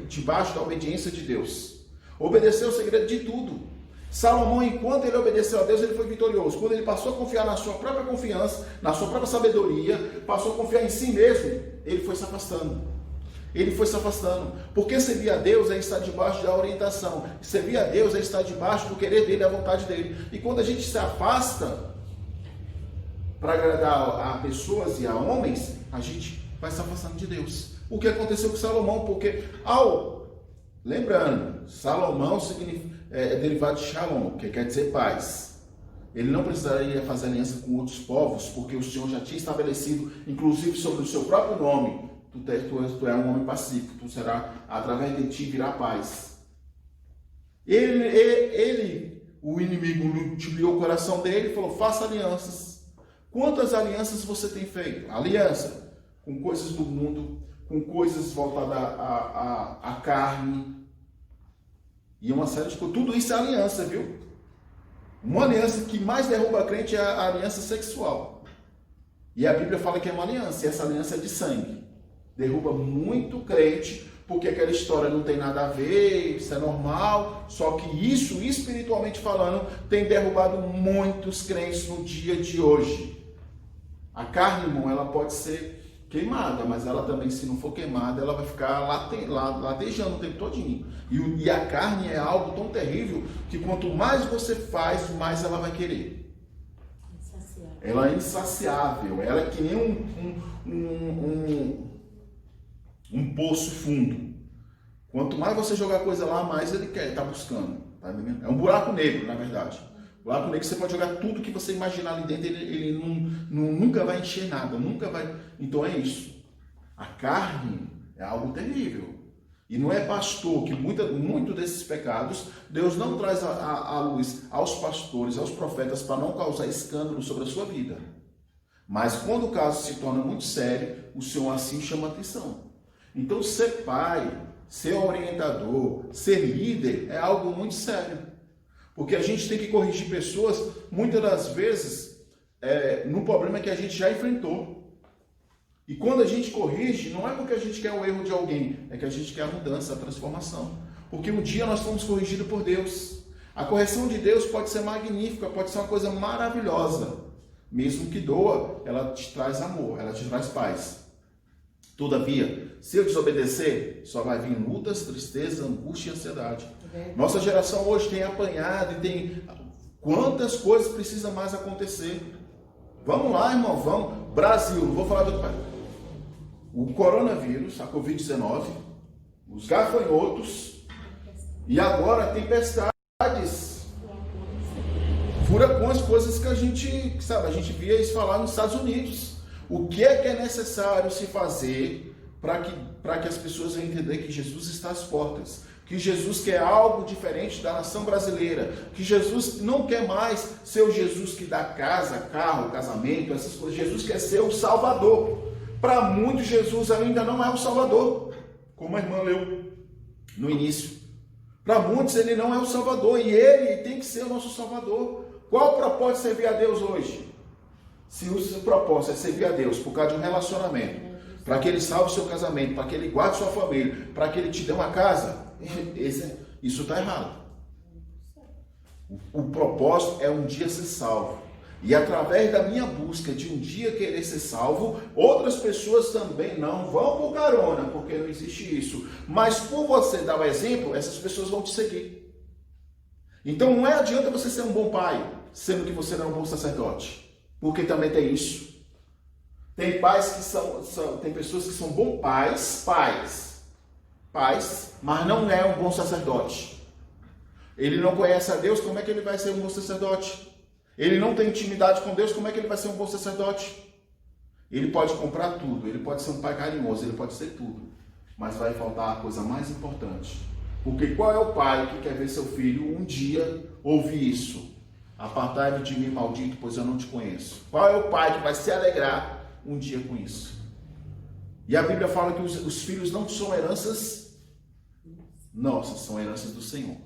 debaixo da obediência de Deus. Obedeceu o segredo de tudo. Salomão, enquanto ele obedeceu a Deus, ele foi vitorioso. Quando ele passou a confiar na sua própria confiança, na sua própria sabedoria, passou a confiar em si mesmo, ele foi se afastando. Ele foi se afastando. Porque servir a Deus é estar debaixo da orientação. Servir a Deus é estar debaixo do querer dele, da vontade dele. E quando a gente se afasta para agradar a pessoas e a homens, a gente vai se afastando de Deus. O que aconteceu com Salomão? Porque lembrando, Salomão é derivado de Shalom, que quer dizer paz. Ele não precisaria fazer aliança com outros povos, porque o Senhor já tinha estabelecido, inclusive sobre o seu próprio nome, tu é um homem pacífico, tu será, através de ti virá paz. O inimigo ludibriou o coração dele e falou, faça alianças. Quantas alianças você tem feito? Aliança com coisas do mundo, com coisas voltadas à carne e uma série de coisas. Tudo isso é aliança, viu? Uma aliança que mais derruba a crente é a aliança sexual. E a Bíblia fala que é uma aliança, e essa aliança é de sangue. Derruba muito crente, porque aquela história não tem nada a ver, isso é normal, só que isso, espiritualmente falando, tem derrubado muitos crentes no dia de hoje. A carne, irmão, ela pode ser queimada, mas ela também, se não for queimada, ela vai ficar latejando o tempo todinho. E a carne é algo tão terrível que quanto mais você faz, mais ela vai querer. Ela é insaciável, ela é que nem um poço fundo. Quanto mais você jogar coisa lá, mais ele quer, está buscando. Tá entendendo? É um buraco negro, na verdade. Buraco negro, você pode jogar tudo que você imaginar ali dentro, ele nunca vai encher nada, nunca vai. Então é isso. A carne é algo terrível. E não é pastor que muito desses pecados, Deus não traz à luz aos pastores, aos profetas, para não causar escândalo sobre a sua vida. Mas quando o caso se torna muito sério, o Senhor assim chama atenção. Então, ser pai, ser orientador, ser líder é algo muito sério. Porque a gente tem que corrigir pessoas, muitas das vezes, no problema que a gente já enfrentou. E quando a gente corrige, não é porque a gente quer o erro de alguém, é que a gente quer a mudança, a transformação. Porque um dia nós fomos corrigidos por Deus. A correção de Deus pode ser magnífica, pode ser uma coisa maravilhosa. Mesmo que doa, ela te traz amor, ela te traz paz. Todavia, se eu desobedecer, só vai vir lutas, tristeza, angústia e ansiedade. Nossa geração hoje tem apanhado e tem... Quantas coisas precisam mais acontecer? Vamos lá, irmão, vamos. Brasil, vou falar do pai. O coronavírus, a Covid-19, os gafanhotos e agora tempestades, furacões, coisas que a gente, sabe, a gente via isso falar nos Estados Unidos. O que é necessário se fazer para que as pessoas venham entender que Jesus está às portas? Que Jesus quer algo diferente da nação brasileira, que Jesus não quer mais ser o Jesus que dá casa, carro, casamento, essas coisas. Jesus quer ser o Salvador. Para muitos, Jesus ainda não é o Salvador, como a irmã leu no início. Para muitos, ele não é o Salvador e ele tem que ser o nosso Salvador. Qual o propósito de servir a Deus hoje? Se o propósito é servir a Deus por causa de um relacionamento, para que ele salve o seu casamento, para que ele guarde sua família, para que ele te dê uma casa, isso está errado. O propósito é um dia ser salvo. E através da minha busca de um dia querer ser salvo, outras pessoas também não vão por carona, porque não existe isso. Mas por você dar o exemplo, essas pessoas vão te seguir. Então não adianta você ser um bom pai, sendo que você não é um bom sacerdote. Porque também tem isso. Tem pais que tem pessoas que são bons pais, mas não é um bom sacerdote. Ele não conhece a Deus, como é que ele vai ser um bom sacerdote? Ele não tem intimidade com Deus, como é que ele vai ser um bom sacerdote? Ele pode comprar tudo, ele pode ser um pai carinhoso, ele pode ser tudo, mas vai faltar a coisa mais importante. Porque qual é o pai que quer ver seu filho um dia ouvir isso? Apartai-vos de mim, maldito, pois eu não te conheço. Qual é o pai que vai se alegrar um dia com isso? E a Bíblia fala que os filhos não são heranças nossas, são heranças do Senhor.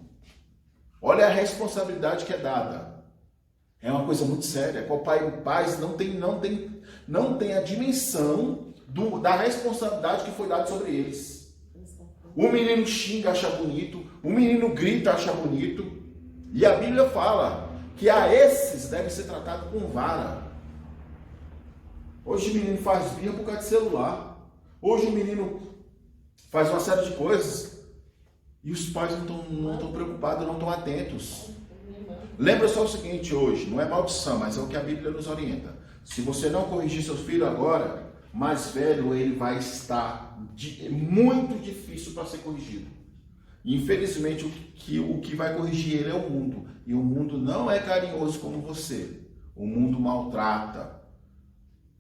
Olha a responsabilidade que é dada. É uma coisa muito séria. O pai e o pai não tem a dimensão da responsabilidade que foi dada sobre eles. O menino xinga, acha bonito. O menino grita, acha bonito. E a Bíblia fala que a esses deve ser tratado com vara. Hoje o menino faz birra por causa de celular. Hoje o menino faz uma série de coisas e os pais não estão preocupados, não estão atentos. Lembra só o seguinte hoje, não é maldição, mas é o que a Bíblia nos orienta. Se você não corrigir seu filho agora, mais velho ele vai estar muito difícil para ser corrigido. Infelizmente, o que vai corrigir ele é o mundo. E o mundo não é carinhoso como você. O mundo maltrata.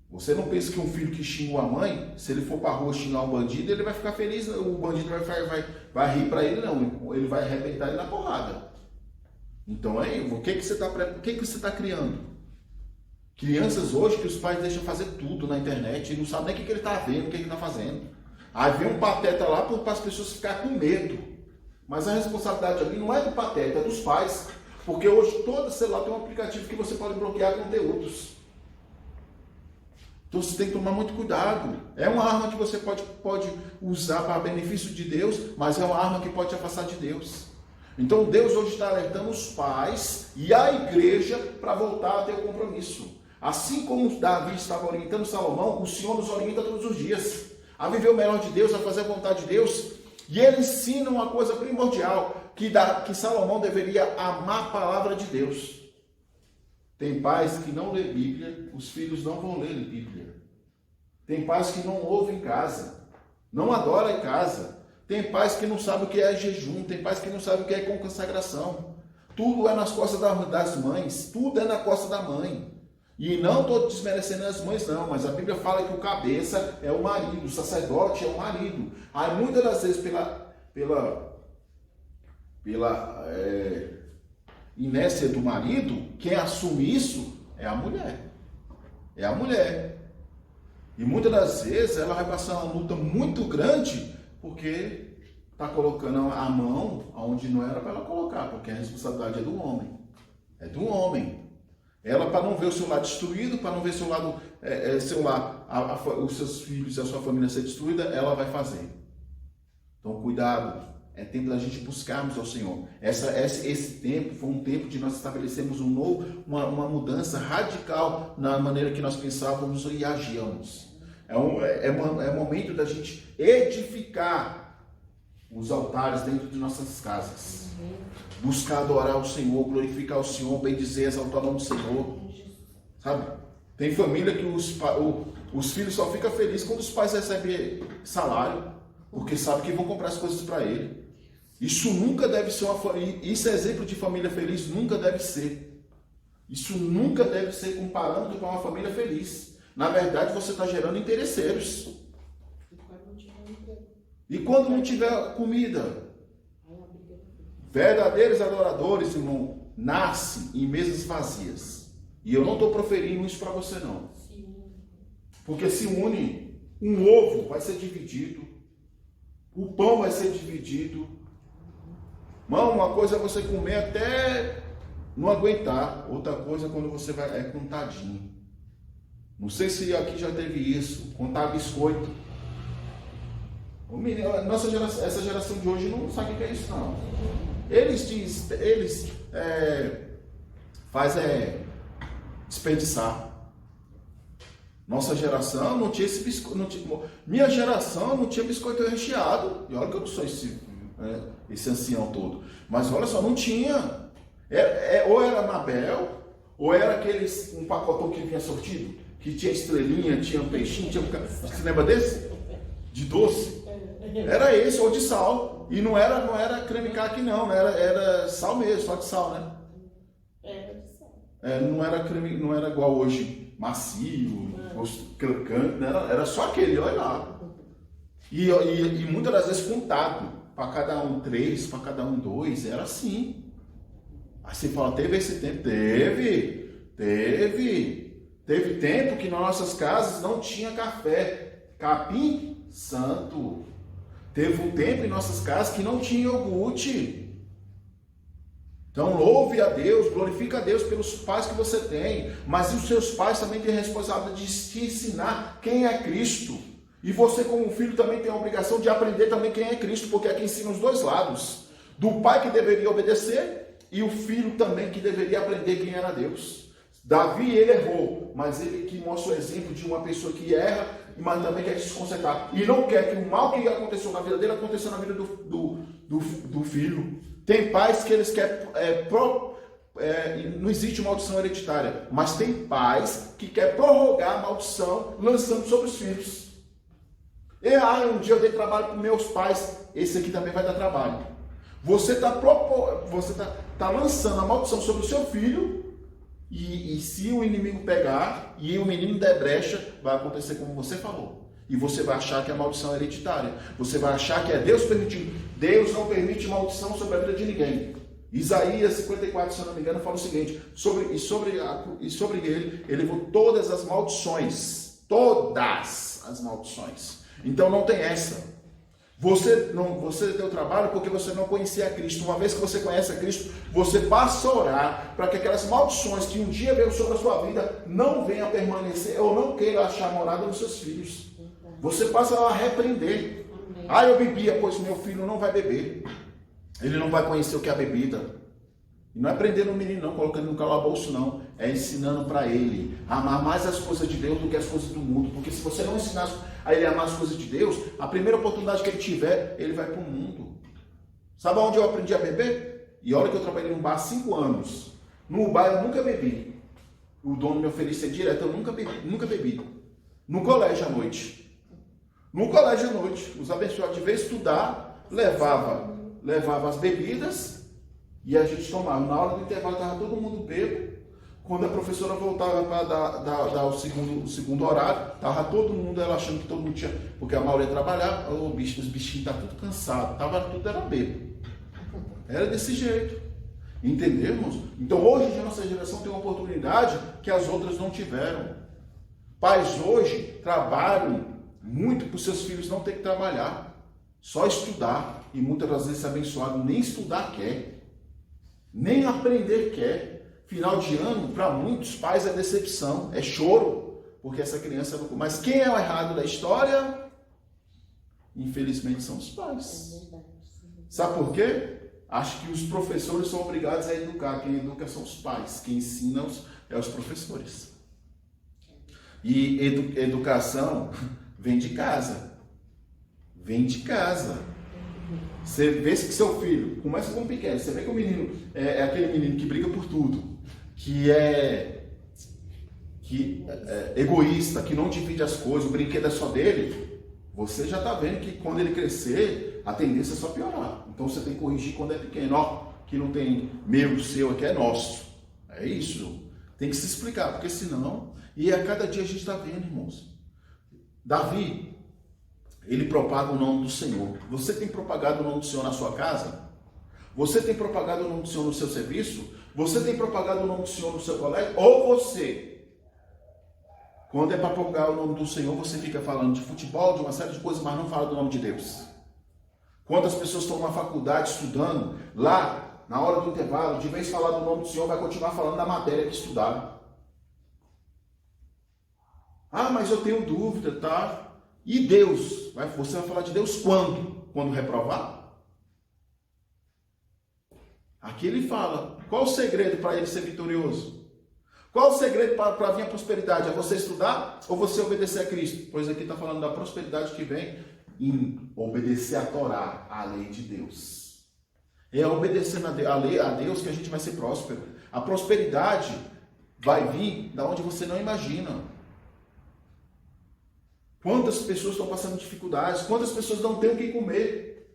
Você não pensa que um filho que xinga a mãe, se ele for para a rua xingar um bandido, ele vai ficar feliz. O bandido vai rir para ele, não. Ele vai arrebentar ele na porrada. Então, aí, o que você está criando? Crianças hoje que os pais deixam fazer tudo na internet e não sabem nem o que ele está vendo, o que ele está fazendo. Aí vem um pateta lá para as pessoas ficarem com medo. Mas a responsabilidade ali não é do pateta, é dos pais. Porque hoje todo celular tem um aplicativo que você pode bloquear conteúdos. Então você tem que tomar muito cuidado. É uma arma que você pode usar para benefício de Deus, mas é uma arma que pode te afastar de Deus. Então Deus hoje está alertando os pais e a igreja para voltar a ter o compromisso. Assim como Davi estava orientando Salomão, o Senhor nos orienta todos os dias a viver o melhor de Deus, a fazer a vontade de Deus. E ele ensina uma coisa primordial, que Salomão deveria amar a palavra de Deus. Tem pais que não lê Bíblia, os filhos não vão ler Bíblia. Tem pais que não ouvem em casa, não adoram em casa. Tem pais que não sabem o que é jejum, tem pais que não sabem o que é consagração. Tudo é nas costas das mães, tudo é na costa da mãe. E não estou desmerecendo as mães não, mas a Bíblia fala que o cabeça é o marido, o sacerdote é o marido. Aí muitas das vezes pela inércia do marido, quem assume isso é a mulher. é a mulher. E muitas das vezes ela vai passar uma luta muito grande porque está colocando a mão onde não era para ela colocar, porque a responsabilidade é do homem. É do homem. Ela, para não ver o seu lar destruído, para não ver seu lado, os seus filhos e a sua família ser destruída, ela vai fazer. Então, cuidado. É tempo da gente buscarmos ao Senhor. Esse tempo foi um tempo de nós estabelecermos uma mudança radical na maneira que nós pensávamos e agíamos. É momento da gente edificar os altares dentro de nossas casas. Buscar adorar o Senhor, glorificar o Senhor, bendizer, exaltar o nome do Senhor. Sabe? Tem família que os filhos só ficam felizes quando os pais recebem salário, porque sabem que vão comprar as coisas para ele. Isso nunca deve ser isso é exemplo de família feliz, nunca deve ser. Isso nunca deve ser um parâmetro para uma família feliz. Na verdade, você está gerando interesseiros. E quando não tiver comida? Verdadeiros adoradores, irmão, nascem em mesas vazias. E eu não estou proferindo isso para você, não. Porque se une, um ovo vai ser dividido, o pão vai ser dividido. Mano, uma coisa é você comer até não aguentar, outra coisa é quando você vai contadinho. Não sei se aqui já teve isso, contar biscoito. Essa geração de hoje não sabe o que é isso, não. Eles fazem desperdiçar. Nossa geração não tinha esse biscoito. Minha geração não tinha biscoito recheado. E olha que eu não sou esse ancião todo. Mas olha só, não tinha. Ou era Mabel, ou era um pacotão que vinha sortido, que tinha estrelinha, tinha um peixinho, você lembra desse? De doce? Era esse, ou de sal. E não era creme caqui não, era sal mesmo, só de sal, né? Era de sal. Não era creme, não era igual hoje, macio, crocante, era só aquele, olha lá. E muitas das vezes contado. Para cada um 3, para cada um 2, era assim. Aí você fala, teve esse tempo? Teve tempo que nas nossas casas não tinha café, capim santo. Teve um tempo em nossas casas que não tinha iogurte. Então louve a Deus, glorifica a Deus pelos pais que você tem. Mas os seus pais também têm a responsabilidade de te ensinar quem é Cristo. E você, como filho, também tem a obrigação de aprender também quem é Cristo, porque é quem ensina os dois lados. Do pai que deveria obedecer e o filho também que deveria aprender quem era Deus. Davi, ele errou, mas ele que mostra o exemplo de uma pessoa que erra, mas também quer se consertar. E não quer que o mal que aconteceu na vida dele aconteça na vida do filho. Tem pais que eles querem... não existe maldição hereditária, mas tem pais que querem prorrogar a maldição lançando sobre os filhos. Um dia eu dei trabalho para meus pais, esse aqui também vai dar trabalho. Você está lançando a maldição sobre o seu filho, e se o inimigo pegar e o menino der brecha, vai acontecer como você falou. E você vai achar que a maldição é hereditária. Você vai achar que é Deus permitindo. Deus não permite maldição sobre a vida de ninguém. Isaías 54, se eu não me engano, fala o seguinte, sobre ele levou todas as maldições. Todas as maldições. Então não tem essa. Você deu trabalho porque você não conhecia a Cristo. Uma vez que você conhece a Cristo, você passa a orar para que aquelas maldições que um dia veio sobre a sua vida não venham a permanecer ou não queiram achar morada nos seus filhos. Você passa a repreender. Eu bebia, pois meu filho não vai beber. Ele não vai conhecer o que é a bebida. E não é prendendo o menino não, colocando no calabouço não. É ensinando para ele a amar mais as coisas de Deus do que as coisas do mundo. Porque se você não ensinar a ele a amar as coisas de Deus, a primeira oportunidade que ele tiver, ele vai para o mundo. Sabe onde eu aprendi a beber? E olha que eu trabalhei num bar há 5 anos. No bar eu nunca bebi. O dono me oferecia direto, eu nunca bebi. No colégio à noite. Os abençoados, de vez de estudar, levava as bebidas e a gente tomava. Na hora do intervalo estava todo mundo bêbado. Quando a professora voltava para dar o segundo horário, estava todo mundo, ela achando que todo mundo tinha, porque a maioria trabalhava, os bichinhos estavam tudo cansados, tudo era bêbado. Era desse jeito. Entendemos? Então hoje a nossa geração tem uma oportunidade que as outras não tiveram. Pais hoje trabalham muito para os seus filhos não ter que trabalhar, só estudar. E muitas das vezes abençoado nem estudar quer, nem aprender quer. Final de ano, para muitos pais, é decepção, é choro, porque essa criança não... Mas quem é o errado da história? Infelizmente são os pais. Sabe por quê? Acho que os professores são obrigados a educar. Quem educa são os pais. Quem ensina é os professores. E educação vem de casa. Vem de casa. Você vê que seu filho começa com um pequeno. Você vê que o menino é aquele menino que briga por tudo. Que é egoísta, que não divide as coisas. O brinquedo é só dele. Você já está vendo que quando ele crescer, a tendência é só piorar. Então você tem que corrigir quando é pequeno. Ó, que não tem meu, seu, aqui é nosso. É isso. Tem que se explicar, porque senão... E a cada dia a gente está vendo, irmãos. Davi, ele propaga o nome do Senhor. Você tem propagado o nome do Senhor na sua casa? Você tem propagado o nome do Senhor no seu serviço? Você tem propagado o nome do Senhor no seu colégio? Ou você... Quando é para propagar o nome do Senhor, você fica falando de futebol, de uma série de coisas, mas não fala do nome de Deus. Quantas pessoas estão na faculdade estudando, lá, na hora do intervalo, de vez de falar do nome do Senhor, vai continuar falando da matéria que estudaram. Ah, mas eu tenho dúvida, tá? E Deus? Você vai falar de Deus quando? Quando reprovar? Aqui ele fala, qual o segredo para ele ser vitorioso? Qual o segredo para vir a prosperidade? É você estudar ou você obedecer a Cristo? Pois aqui está falando da prosperidade que vem em obedecer a Torá, a lei de Deus. É obedecendo a lei a Deus que a gente vai ser próspero. A prosperidade vai vir da onde você não imagina. Quantas pessoas estão passando dificuldades? Quantas pessoas não têm o que comer?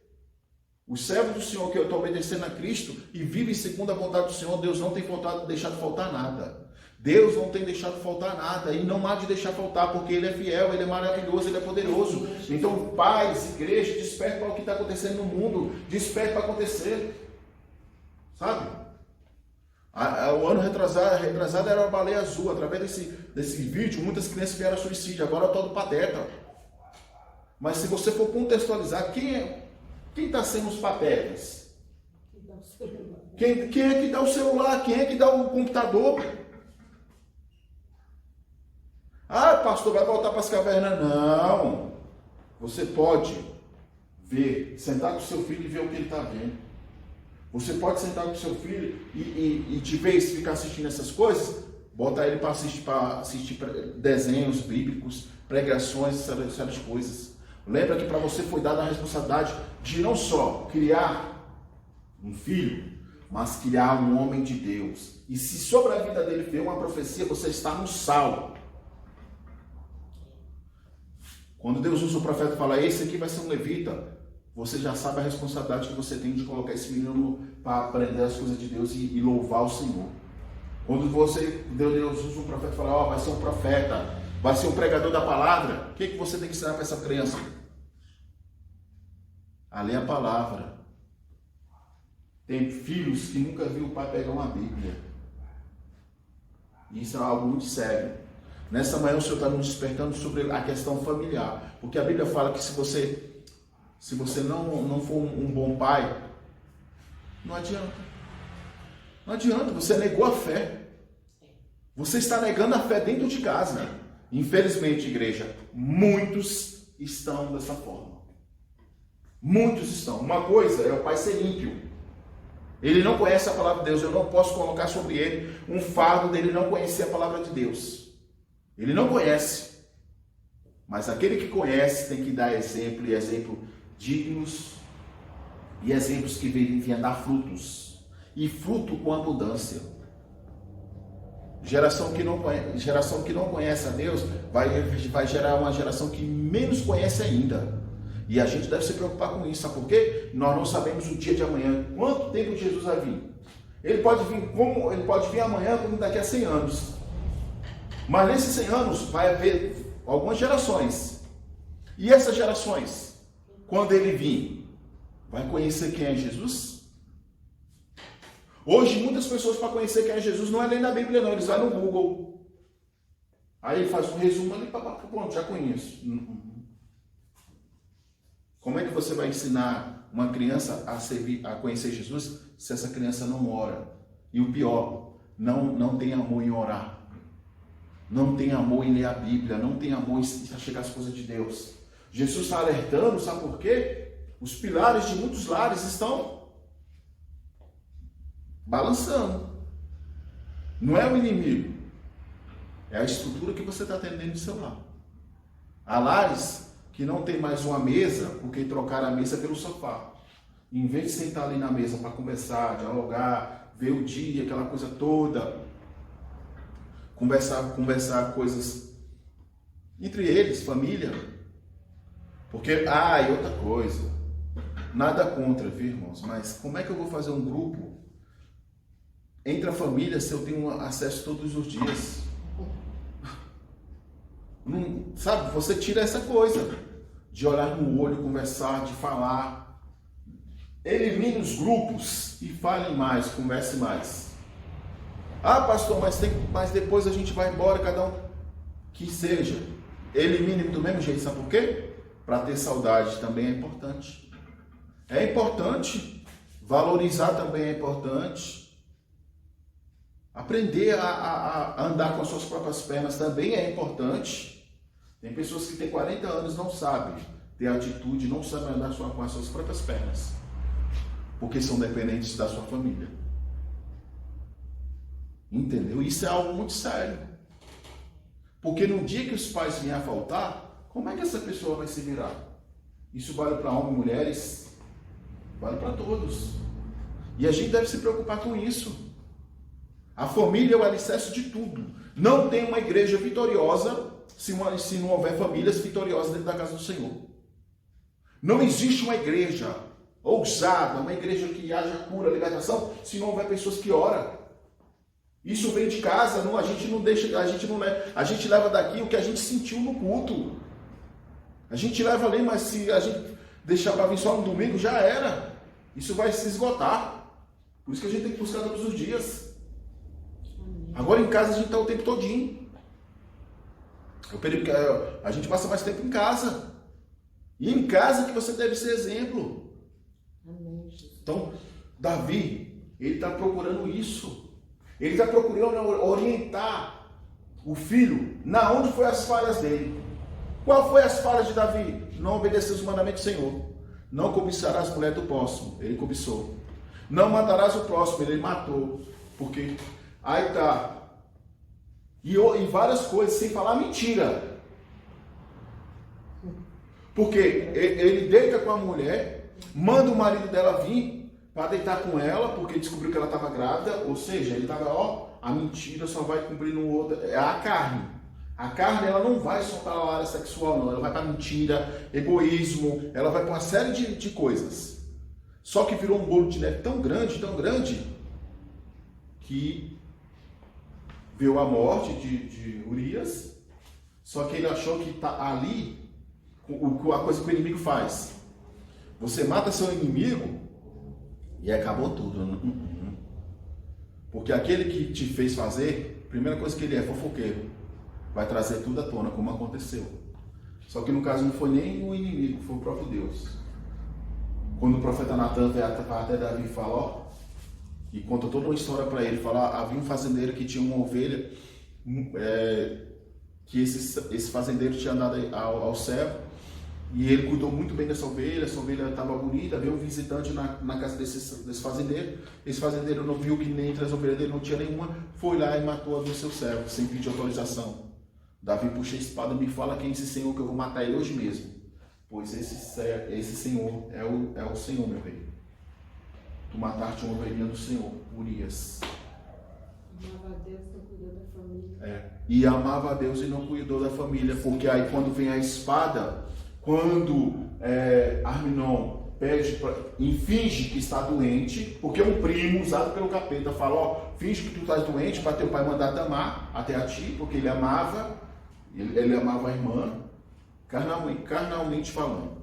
Os servos do Senhor que eu estou obedecendo a Cristo e vivem segundo a vontade do Senhor, Deus não tem deixado faltar nada. Deus não tem deixado faltar nada e não há de deixar faltar, porque Ele é fiel, Ele é maravilhoso, Ele é poderoso. Então, pais, igreja, desperta para o que está acontecendo no mundo, desperta para acontecer. Sabe? O ano retrasado era a baleia azul. Através desse vídeo, muitas crianças vieram a suicídio. Agora é o tal do pateta. Mas se você for contextualizar, quem está sendo os patetas? Quem é que dá o celular? Quem é que dá o computador? Ah, pastor, vai voltar para as cavernas? Não. Você pode sentar com o seu filho e ver o que ele está vendo. Você pode sentar com o seu filho e de vez ficar assistindo essas coisas, botar ele para assistir desenhos bíblicos, pregações, essas coisas. Lembra que para você foi dada a responsabilidade de não só criar um filho, mas criar um homem de Deus. E se sobre a vida dele veio uma profecia, você está no sal. Quando Deus usa o profeta e fala, esse aqui vai ser um levita, você já sabe a responsabilidade que você tem de colocar esse menino para aprender as coisas de Deus e louvar o Senhor. Quando Deus usa um profeta e fala, vai ser um profeta, vai ser um pregador da palavra, o que você tem que ensinar para essa criança? A ler a palavra. Tem filhos que nunca viram o pai pegar uma Bíblia. Isso é algo muito sério. Nessa manhã o Senhor está nos despertando sobre a questão familiar. Porque a Bíblia fala que se você não for um bom pai, não adianta. Não adianta, você negou a fé. Você está negando a fé dentro de casa. Infelizmente, igreja, muitos estão dessa forma. Muitos estão. Uma coisa é o pai ser ímpio. Ele não conhece a palavra de Deus. Eu não posso colocar sobre ele um fardo dele não conhecer a palavra de Deus. Ele não conhece. Mas aquele que conhece tem que dar exemplo, e exemplo dignos, e exemplos que venham dar frutos. E fruto com abundância. Geração que não conhece a Deus vai gerar uma geração que menos conhece ainda. E a gente deve se preocupar com isso. Sabe por quê? Nós não sabemos o dia de amanhã. Quanto tempo Jesus vai vir? Ele pode vir amanhã como daqui a 100 anos. Mas nesses 100 anos vai haver algumas gerações. E essas gerações, quando ele vir, vai conhecer quem é Jesus? Hoje, muitas pessoas, para conhecer quem é Jesus, não é nem na Bíblia, não. Eles vão no Google. Aí ele faz um resumo ali, pronto, já conheço. Como é que você vai ensinar uma criança a conhecer Jesus se essa criança não ora? E o pior, não tem amor em orar. Não tem amor em ler a Bíblia, não tem amor em chegar às coisas de Deus. Jesus está alertando, sabe por quê? Os pilares de muitos lares estão balançando. Não é o inimigo, é a estrutura que você está tendo dentro do seu lar. Há lares que não tem mais uma mesa, porque trocaram a mesa pelo sofá. Em vez de sentar ali na mesa para conversar, dialogar, ver o dia, aquela coisa toda, conversar coisas entre eles, família. Porque, e outra coisa, nada contra, viu, irmãos? Mas como é que eu vou fazer um grupo entre a família se eu tenho acesso todos os dias? Não, sabe, você tira essa coisa de olhar no olho, conversar, de falar. Elimine os grupos e fale mais, converse mais. Pastor, mas depois a gente vai embora, cada um. Que seja. Elimine do mesmo jeito, sabe por quê? Para ter saudade também é importante. É importante. Valorizar também é importante. Aprender a andar com as suas próprias pernas também é importante. Tem pessoas que têm 40 anos e não sabem ter atitude, não sabem andar com as suas próprias pernas. Porque são dependentes da sua família. Entendeu? Isso é algo muito sério. Porque no dia que os pais vierem a faltar, como é que essa pessoa vai se virar? Isso vale para homens e mulheres, vale para todos. E a gente deve se preocupar com isso. A família é o alicerce de tudo. Não tem uma igreja vitoriosa se não houver famílias vitoriosas dentro da casa do Senhor. Não existe uma igreja ousada, uma igreja que haja cura, libertação, se não houver pessoas que oram. Isso vem de casa, a gente não deixa, a gente leva daqui o que a gente sentiu no culto. A gente leva ali, mas se a gente deixar para vir só no domingo, já era. Isso vai se esgotar. Por isso que a gente tem que buscar todos os dias. Agora em casa a gente está o tempo todinho. É o período que a gente passa mais tempo em casa. E em casa que você deve ser exemplo. Então, Davi, ele está procurando isso. Ele está procurando orientar o filho na onde foi as falhas dele. Qual foi as falhas de Davi? Não obedecer os mandamentos do Senhor. Não cobiçarás a mulher do próximo. Ele cobiçou. Não matarás o próximo. Ele matou. Porque aí tá. E várias coisas, sem falar mentira. Porque ele deita com a mulher, manda o marido dela vir para deitar com ela, porque descobriu que ela estava grávida, ou seja, ele estava, a mentira só vai cumprir no outro, é a carne. A carne, ela não vai só para a área sexual, não, ela vai para mentira, egoísmo, ela vai para uma série de coisas. Só que virou um bolo de neve tão grande, que veio a morte de Urias, só que ele achou que tá ali, a coisa que o inimigo faz. Você mata seu inimigo, e acabou tudo. Porque aquele que te fez fazer, a primeira coisa que ele é fofoqueiro. Vai trazer tudo à tona, como aconteceu. Só que no caso não foi nem o inimigo, foi o próprio Deus. Quando o profeta Natan veio até Davi e fala, e conta toda uma história para ele, fala, havia um fazendeiro que tinha uma ovelha, que esse fazendeiro tinha andado ao céu, e ele cuidou muito bem dessa ovelha, essa ovelha estava bonita, veio um visitante na casa desse fazendeiro, esse fazendeiro não viu que nem entre as ovelhas dele não tinha nenhuma, foi lá e matou a do seu servo, sem pedir autorização. Davi puxa a espada, me fala quem é esse Senhor que eu vou matar ele hoje mesmo, pois esse Senhor é o Senhor, meu rei. Tu mataste uma ovelhinha do Senhor, Urias. Amava a Deus e não cuidou da família. E amava a Deus e não cuidou da família, porque aí quando vem a espada, quando Arminon finge que está doente, porque um primo usado pelo capeta fala, finge que tu estás doente para teu pai mandar Tamar até a ti, porque ele amava a irmã, carnalmente falando.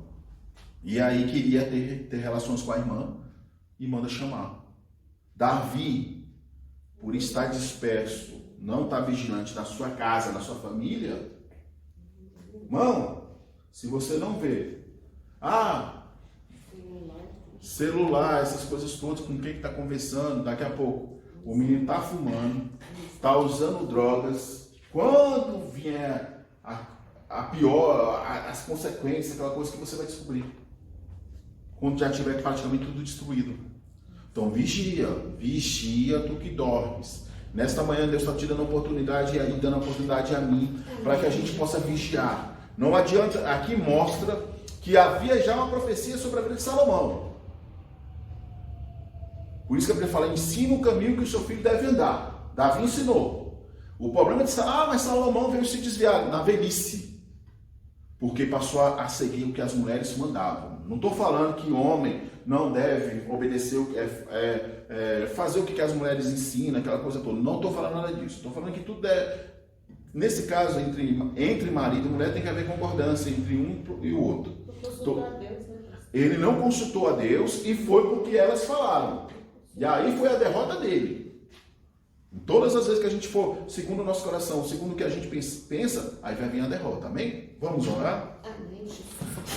E aí queria ter relações com a irmã e manda chamar. Davi, por estar disperso não está vigilante na sua casa, na sua família, irmão, se você não vê, celular, essas coisas todas, com quem que está conversando, daqui a pouco o menino está fumando, está usando drogas, quando vier a pior, as consequências, aquela coisa que você vai descobrir, quando já tiver praticamente tudo destruído. Então vigia tu que dormes. Nesta manhã Deus está te dando a oportunidade e dando a oportunidade a mim, para que a gente possa vigiar. Não adianta, aqui mostra que havia já uma profecia sobre a vida de Salomão. Por isso que a Bíblia fala, ensina o caminho que o seu filho deve andar. Davi ensinou. O problema de mas Salomão veio se desviar na velhice, porque passou a seguir o que as mulheres mandavam. Não estou falando que homem não deve obedecer, fazer o que as mulheres ensinam, aquela coisa toda. Não estou falando nada disso. Estou falando que tudo nesse caso, entre marido e mulher, tem que haver concordância entre um e o outro. Ele não consultou a Deus e foi porque elas falaram. E aí foi a derrota dele. Todas as vezes que a gente for segundo o nosso coração, segundo o que a gente pensa, aí vai vir a derrota. Amém? Vamos orar? Amém.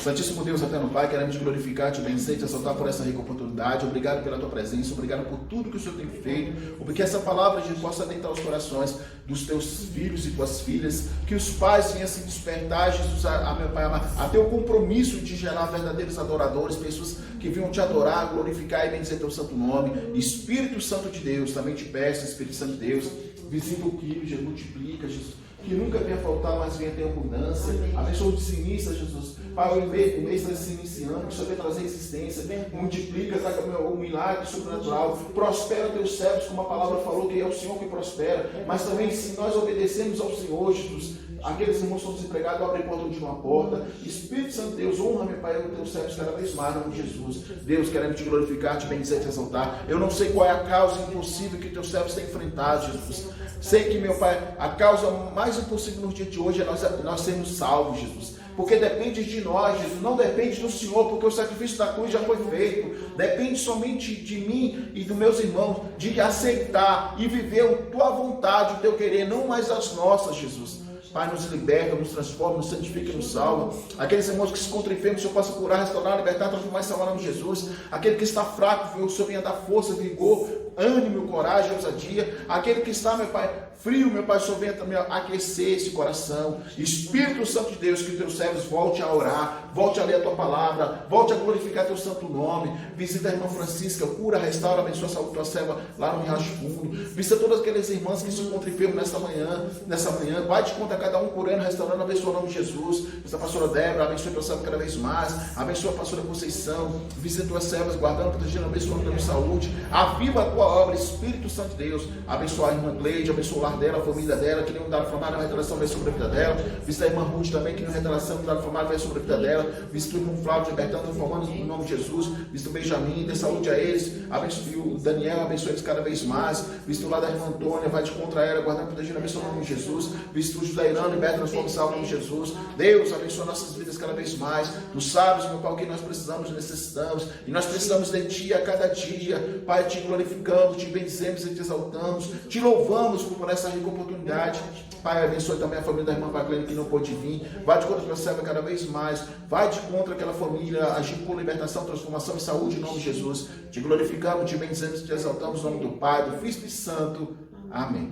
Santíssimo Deus, eterno Pai, queremos te glorificar, te bendizer, te exaltar por essa rica oportunidade. Obrigado pela tua presença, obrigado por tudo que o Senhor tem feito. Porque essa palavra, gente, possa adentrar os corações dos teus filhos e tuas filhas. Que os pais venham se despertar, Jesus, meu Pai amado, a ter o compromisso de gerar verdadeiros adoradores, pessoas que venham te adorar, glorificar e bendizer teu santo nome. Espírito Santo de Deus, também te peço, Espírito Santo de Deus, visita o quilo, Jesus, multiplica, Jesus. Que nunca venha faltar, mas venha ter abundância. Abençoa o dizimista, Jesus. Pai, o mês está se iniciando, que o Senhor venha trazer existência. Multiplica o milagre sobrenatural. Prospera teus servos, como a palavra falou, que é o Senhor que prospera. Mas também, se nós obedecemos ao Senhor, Jesus, aqueles irmãos que estão desempregados, abre a porta de uma porta. Espírito Santo de Deus, honra, meu Pai, os teus servos cada vez mais, no nome de Jesus. Deus, queremos te glorificar, te bendizer, te exaltar. Eu não sei qual é a causa impossível que teus servos têm enfrentado, Jesus. Sei que, meu Pai, a causa mais impossível no dia de hoje é nós sermos salvos, Jesus. Porque depende de nós, Jesus. Não depende do Senhor, porque o sacrifício da cruz já foi feito. Depende somente de mim e dos meus irmãos, de aceitar e viver a tua vontade, o teu querer, não mais as nossas, Jesus. Pai, nos liberta, nos transforma, nos santifica e nos salva. Aqueles irmãos que se encontram enfermos, o Senhor possa curar, restaurar, libertar, transformar e salvar no Jesus. Aquele que está fraco, o Senhor venha dar força, vigor, ânimo, coragem, ousadia. Aquele que está, meu Pai, frio, meu Pai, o Senhor venha também aquecer esse coração. Espírito Santo de Deus, que os teus servos volte a orar, volte a ler a tua palavra, volte a glorificar teu santo nome. Visita a irmã Francisca, cura, restaura, abençoa a saúde da tua serva lá no Riacho Fundo. Visita todas aquelas irmãs que se encontram enfermos nessa manhã. Vai de conta cada um curando, restaurando, abençoa o nome de Jesus. Visita a pastora Débora, abençoa a tua serva cada vez mais. Abençoa a pastora Conceição. Visita as tuas servas, guardando, protegendo, abençoando, dando saúde. Aviva a tua obra, Espírito Santo de Deus. Abençoa a irmã Cleide, abençoa o lar dela, a família dela, que nenhum dado formado, a restauração vai sobre a vida dela. Visita a irmã Ruth também, que nenhum restauração, dado formado vai sobre a vida dela. Visita o irmão Flávio, libertando, transformando no nome de Jesus. Visita o Benjamin, dê saúde a eles. Abençoe o Daniel, abençoe eles cada vez mais. Visita o lado da irmã Antônia, vai de contra ela, guardando, protegendo, abençoa o nome de Jesus. Visita o José Irã, liberta, transforma e salva no nome de Jesus. Deus, abençoa nossas vidas cada vez mais. Tu sabes, meu Pai, o que nós precisamos, necessitamos. E nós precisamos de Ti a cada dia. Pai, Te glorificamos, Te bendizemos e Te exaltamos. Te louvamos por essa rica oportunidade. Pai, abençoe também a família da irmã Paclene que não pôde vir. Vai de contra a tua serva cada vez mais. Vai de contra aquela família, agindo por libertação, transformação e saúde em nome de Jesus. Te glorificamos, Te bendizemos e Te exaltamos em nome do Pai, do Filho e do Espírito Santo. Amém.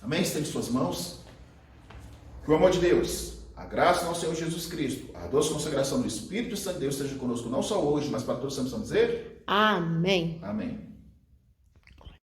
Amém? Estende suas mãos. Que o amor de Deus, a graça do nosso Senhor Jesus Cristo, a doce consagração do Espírito Santo de Deus esteja conosco não só hoje, mas para todos sempre vamos dizer? Amém. Amém.